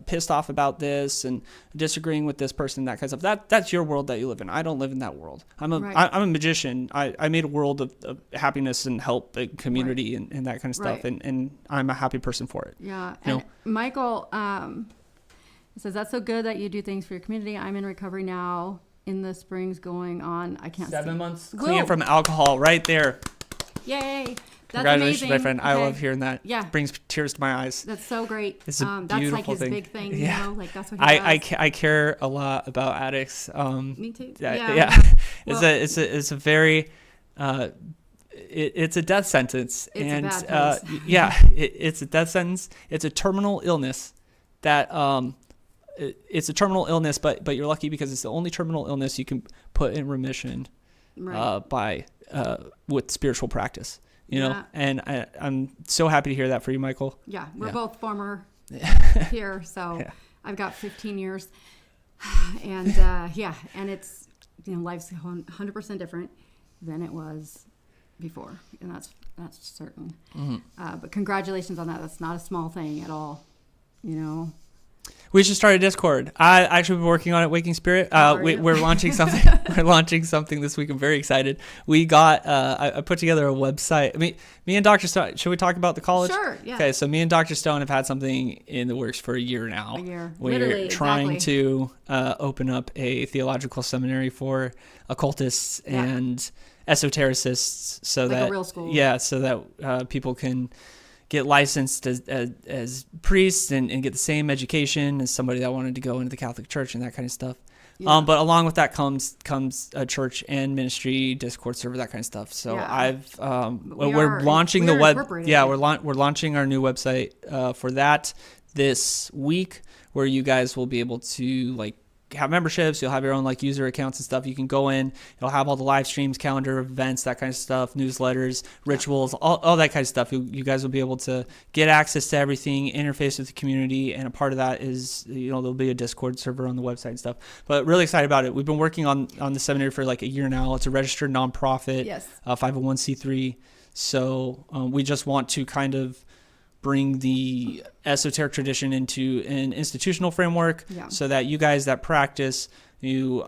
pissed off about this and disagreeing with this person, that kind of stuff. That's your world that you live in. I don't live in that world. I'm a magician. I made a world of happiness and help and community and that kind of stuff. Right. And I'm a happy person for it. Yeah. You And know? Michael says, that's so good that you do things for your community. I'm in recovery now. In the Springs going on, I can't 7 see. months Whoa. clean from alcohol right there. Yay. That's Congratulations, amazing. my friend. I Okay. love hearing that. Yeah. Brings tears to my eyes. That's so great. It's a that's like beautiful his thing. big thing, Yeah. you know? Like that's what he does. I care a lot about addicts. Me too. Yeah. Well, It's a very it's a death sentence. It's and a bad place. it's a death sentence. It's a terminal illness that it's a terminal illness, but you're lucky because it's the only terminal illness you can put in remission right. with spiritual practice. You know, Yeah. and I'm so happy to hear that for you, Michael. Yeah, we're both former here, so Yeah. I've got 15 years, and and it's, you know, life's 100% different than it was before, and that's certain. Mm-hmm. But congratulations on that. That's not a small thing at all, you know. We should start a Discord. I actually been working on it, Waking Spirit. We're launching something. We're launching something this week. I'm very excited. We got. I put together a website. Me and Dr. Stone. Should we talk about the college? Sure. Yeah. Okay. So me and Dr. Stone have had something in the works for a year now. A year. We're Literally, trying exactly. to open up a theological seminary for occultists and esotericists, so Like a that real school. Yeah, so that people can get licensed as priests and get the same education as somebody that wanted to go into the Catholic Church and that kind of stuff. Yeah. But along with that comes a church and ministry, Discord server, that kind of stuff. So Yeah. we're launching the web. incorporating Yeah, it. we're launching our new website for that this week, where you guys will be able to like have memberships. You'll have your own like user accounts and stuff. You can go in. It'll have all the live streams, calendar events, that kind of stuff, newsletters, rituals, all that kind of stuff. You guys will be able to get access to everything, interface with the community, and a part of that is, you know, there'll be a Discord server on the website and stuff. But really excited about it. We've been working on the seminary for like a year now. It's a registered nonprofit, Yes. 501c3. So we just want to kind of bring the esoteric tradition into an institutional framework Yeah. so that you guys that practice, you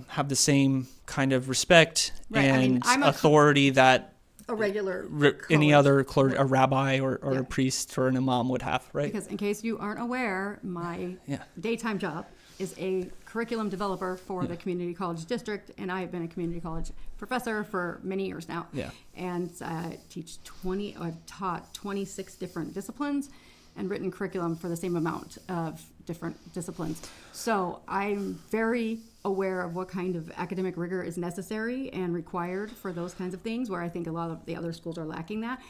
have the same kind of respect Right, and I mean, I'm a- authority that A regular any college. other a rabbi or Yeah. a priest or an imam would have, right? Because in case you aren't aware, my Yeah. daytime job is a curriculum developer for the community college district, and I have been a community college professor for many years now. Yeah. And I've taught 26 different disciplines and written curriculum for the same amount of different disciplines. So I'm very aware of what kind of academic rigor is necessary and required for those kinds of things, where I think a lot of the other schools are lacking that.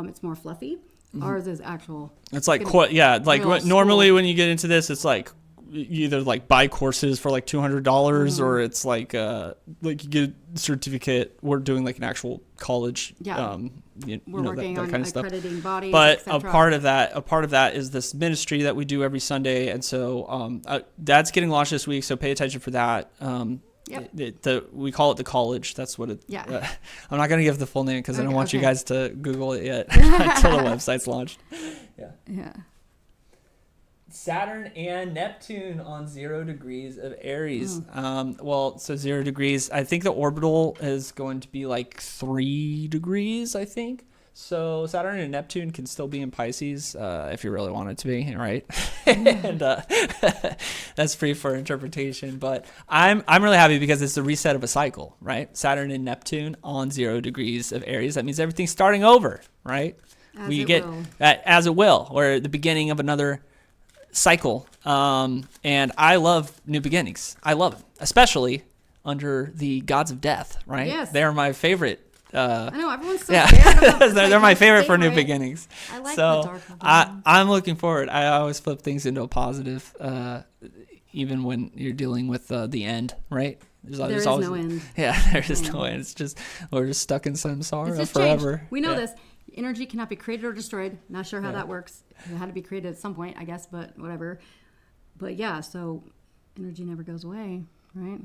It's more fluffy. Ours is actual. It's like, gonna- like real normally school. when you get into this, it's like you either like buy courses for like $200 or it's like you get a certificate. We're doing like an actual college. Yeah. We're working that on kind of stuff. accrediting bodies, But et a cetera. part of that is this ministry that we do every Sunday, and so that's getting launched this week. So pay attention for that. Yep. We call it the college. That's what it. Yeah. I'm not gonna give the full name because I don't want you Okay. guys to Google it yet until the website's launched. Yeah. Saturn and Neptune on 0 degrees of Aries. Hmm. So 0 degrees. I think the orbital is going to be like 3 degrees, I think. So Saturn and Neptune can still be in Pisces if you really want it to be, right? And that's free for interpretation. But I'm really happy because it's the reset of a cycle, right? Saturn and Neptune on 0 degrees of Aries. That means everything's starting over, right? As it will, or the beginning of another cycle. And I love new beginnings. I love it, especially under the gods of death, right? Yes. They're my favorite. I know everyone's so Yeah, scared of them. It's they're like my my favorite for new beginnings. I like So the dark of them. I'm looking forward. I always flip things into a positive, even when you're dealing with the end, right? There is no end. Yeah, there is no end. It's just we're just stuck in samsara It's just forever. change. We know Yeah. this. Energy cannot be created or destroyed. Not sure how Yeah. that works. It had to be created at some point, I guess, but whatever. But yeah, so energy never goes away, right?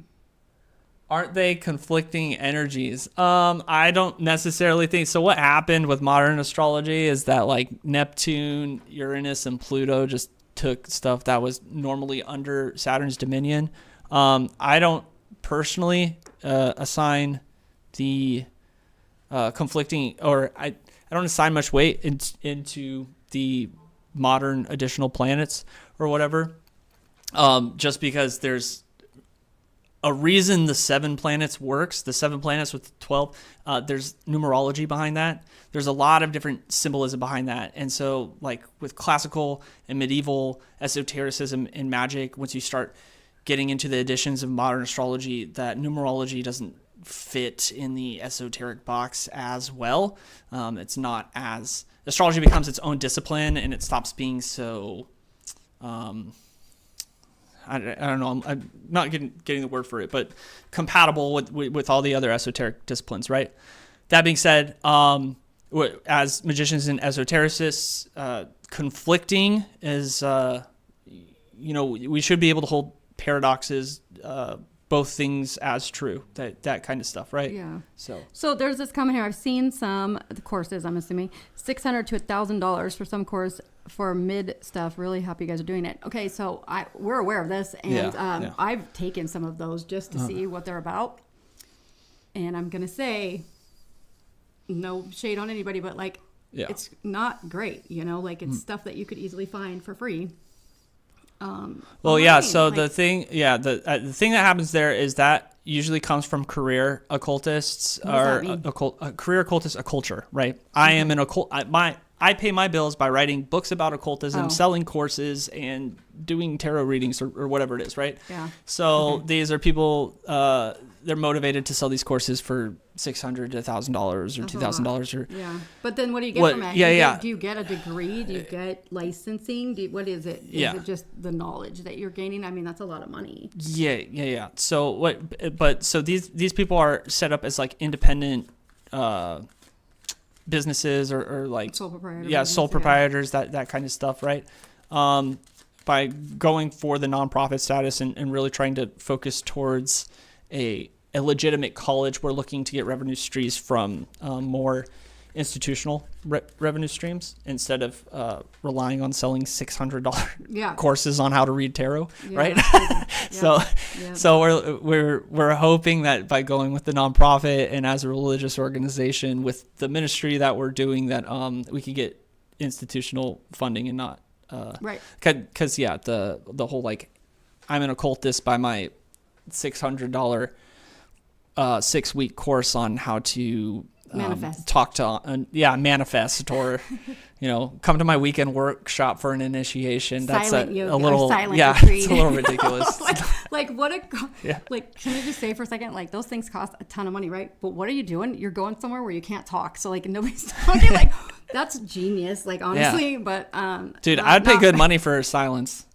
Aren't they conflicting energies? I don't necessarily think so. What happened with modern astrology is that like Neptune, Uranus, and Pluto just took stuff that was normally under Saturn's dominion. I don't personally assign the conflicting, or I don't assign much weight into the modern additional planets or whatever, just because there's a reason the 7 planets works, the 7 planets with 12, there's numerology behind that. There's a lot of different symbolism behind that. And so like with classical and medieval esotericism and magic, once you start getting into the additions of modern astrology, that numerology doesn't fit in the esoteric box as well. It's not as, astrology becomes its own discipline and it stops being so, I don't know. I'm not getting the word for it, but compatible with all the other esoteric disciplines, right? That being said, as magicians and esotericists, conflicting is, we should be able to hold paradoxes, both things as true, that kind of stuff, right? Yeah. So there's this comment here. I've seen some courses, I'm assuming, $600 to $1,000 for some course for mid stuff. Really happy you guys are doing it. Okay, so we're aware of this, and Yeah. I've taken some of those just to see what they're about. And I'm gonna say, no shade on anybody, but like, it's not great. Like it's stuff that you could easily find for free. Well, yeah. online, So like- the thing that happens there is that usually comes from career occultists What does or that mean? career occultist, a culture, right? I am an occult. I pay my bills by writing books about occultism, Oh. selling courses, and doing tarot readings or whatever it is, right? Yeah. So these are people. They're motivated to sell these courses for $600 to $1,000 or $2,000 or. Yeah, but then what do you get What- from it? yeah. Do you get a degree? Do you get licensing? What is it? Yeah. Is it just the knowledge that you're gaining? I mean, that's a lot of money. Yeah. So so these people are set up as like independent businesses or like Sole proprietor. yeah, business, sole proprietors, that kind of stuff, right? By going for the nonprofit status and really trying to focus towards a legitimate college, we're looking to get revenue streams from more institutional revenue streams instead of relying on selling $600 Yeah. courses on how to read tarot, Yeah, right? that's crazy. Yeah. So we're hoping that by going with the nonprofit and as a religious organization with the ministry that we're doing, that we could get institutional funding and not Right. because the whole like I'm an occultist by my $600 6-week course on how to Manifest. talk to manifest or come to my weekend workshop for an initiation. That's Silent yoga a or little silent yeah retreat. it's a little ridiculous. like what a Yeah. like can I just say for a second, like those things cost a ton of money, right? But what are you doing? You're going somewhere where you can't talk, so like nobody's talking. Like that's genius, like honestly. But Dude, not- I'd pay not- good money for silence.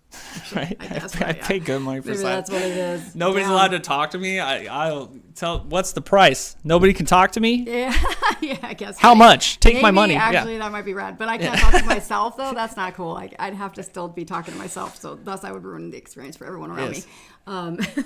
Right? I guess, I yeah. pay good money for Maybe silence. that's what it is. Nobody's Damn. allowed to talk to me. I'll tell. What's the price? Nobody can talk to me. Yeah, yeah, I guess. How right. much? Take my Maybe, money. Actually, that might be rad, but I can't talk to myself though. That's not cool. Like I'd have to still be talking to myself, so thus I would ruin the experience for everyone around Yes.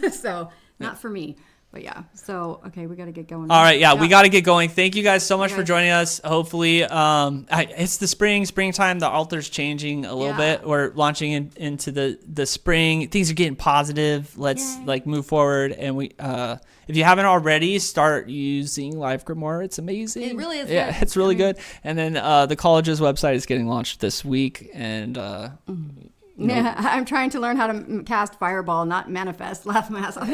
me. So not for me. But yeah, so okay, we got to get going. All right, yeah, we got to get going. Thank you guys so much for Okay. joining us. Hopefully, it's the springtime. The altar's changing a little Yeah. bit. We're launching into the spring. Things are getting positive. Let's Yay. like move forward. And we, if you haven't already, start using Live Grimoire. It's amazing. It really is Yeah, good. it's really I mean- good. And then the college's website is getting launched this week, and Yeah, I'm trying to learn how to cast fireball, not manifest. Laugh my ass off.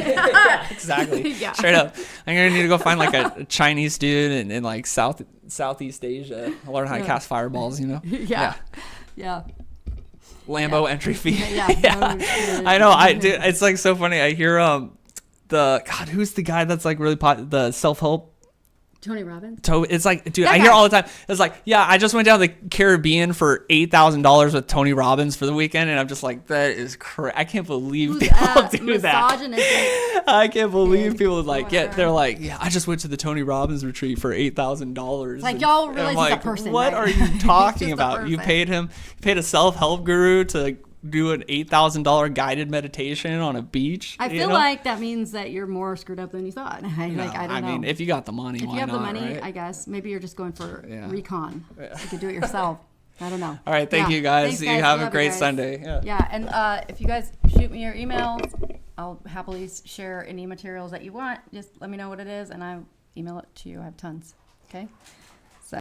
exactly. Yeah. Straight up. I'm gonna need to go find like a Chinese dude in like Southeast Asia. Learn how to cast fireballs. Yeah. Yeah. Lambo entry fee. Yeah. I know. Dude, it's like so funny. I hear who's the guy that's like really the self-help. Tony Robbins. It's like, dude, That I hear guy. all the time. It's like, yeah, I just went down to the Caribbean for $8,000 with Tony Robbins for the weekend, and I'm just like, that is crazy. I can't believe Who's people do that. misogynistic. I can't believe people like whatever. they're like, yeah, I just went to the Tony Robbins retreat for $8,000. Like, y'all And realize I'm he's a like, person, what right? are you talking He's just a about? You person. paid a self-help guru to do an $8,000 guided meditation on a beach. I feel like that means that you're more screwed up than you thought. I don't know. mean, if you got the money, If why you have the not, money, right? I guess maybe you're just going for Yeah. recon. You could do it yourself. I don't know. All right, thank Yeah. you guys. Thanks, You guys. have We a love great you guys. Sunday. Yeah. Yeah, and if you guys shoot me your emails, I'll happily share any materials that you want. Just let me know what it is, and I'll email it to you. I have tons. Okay.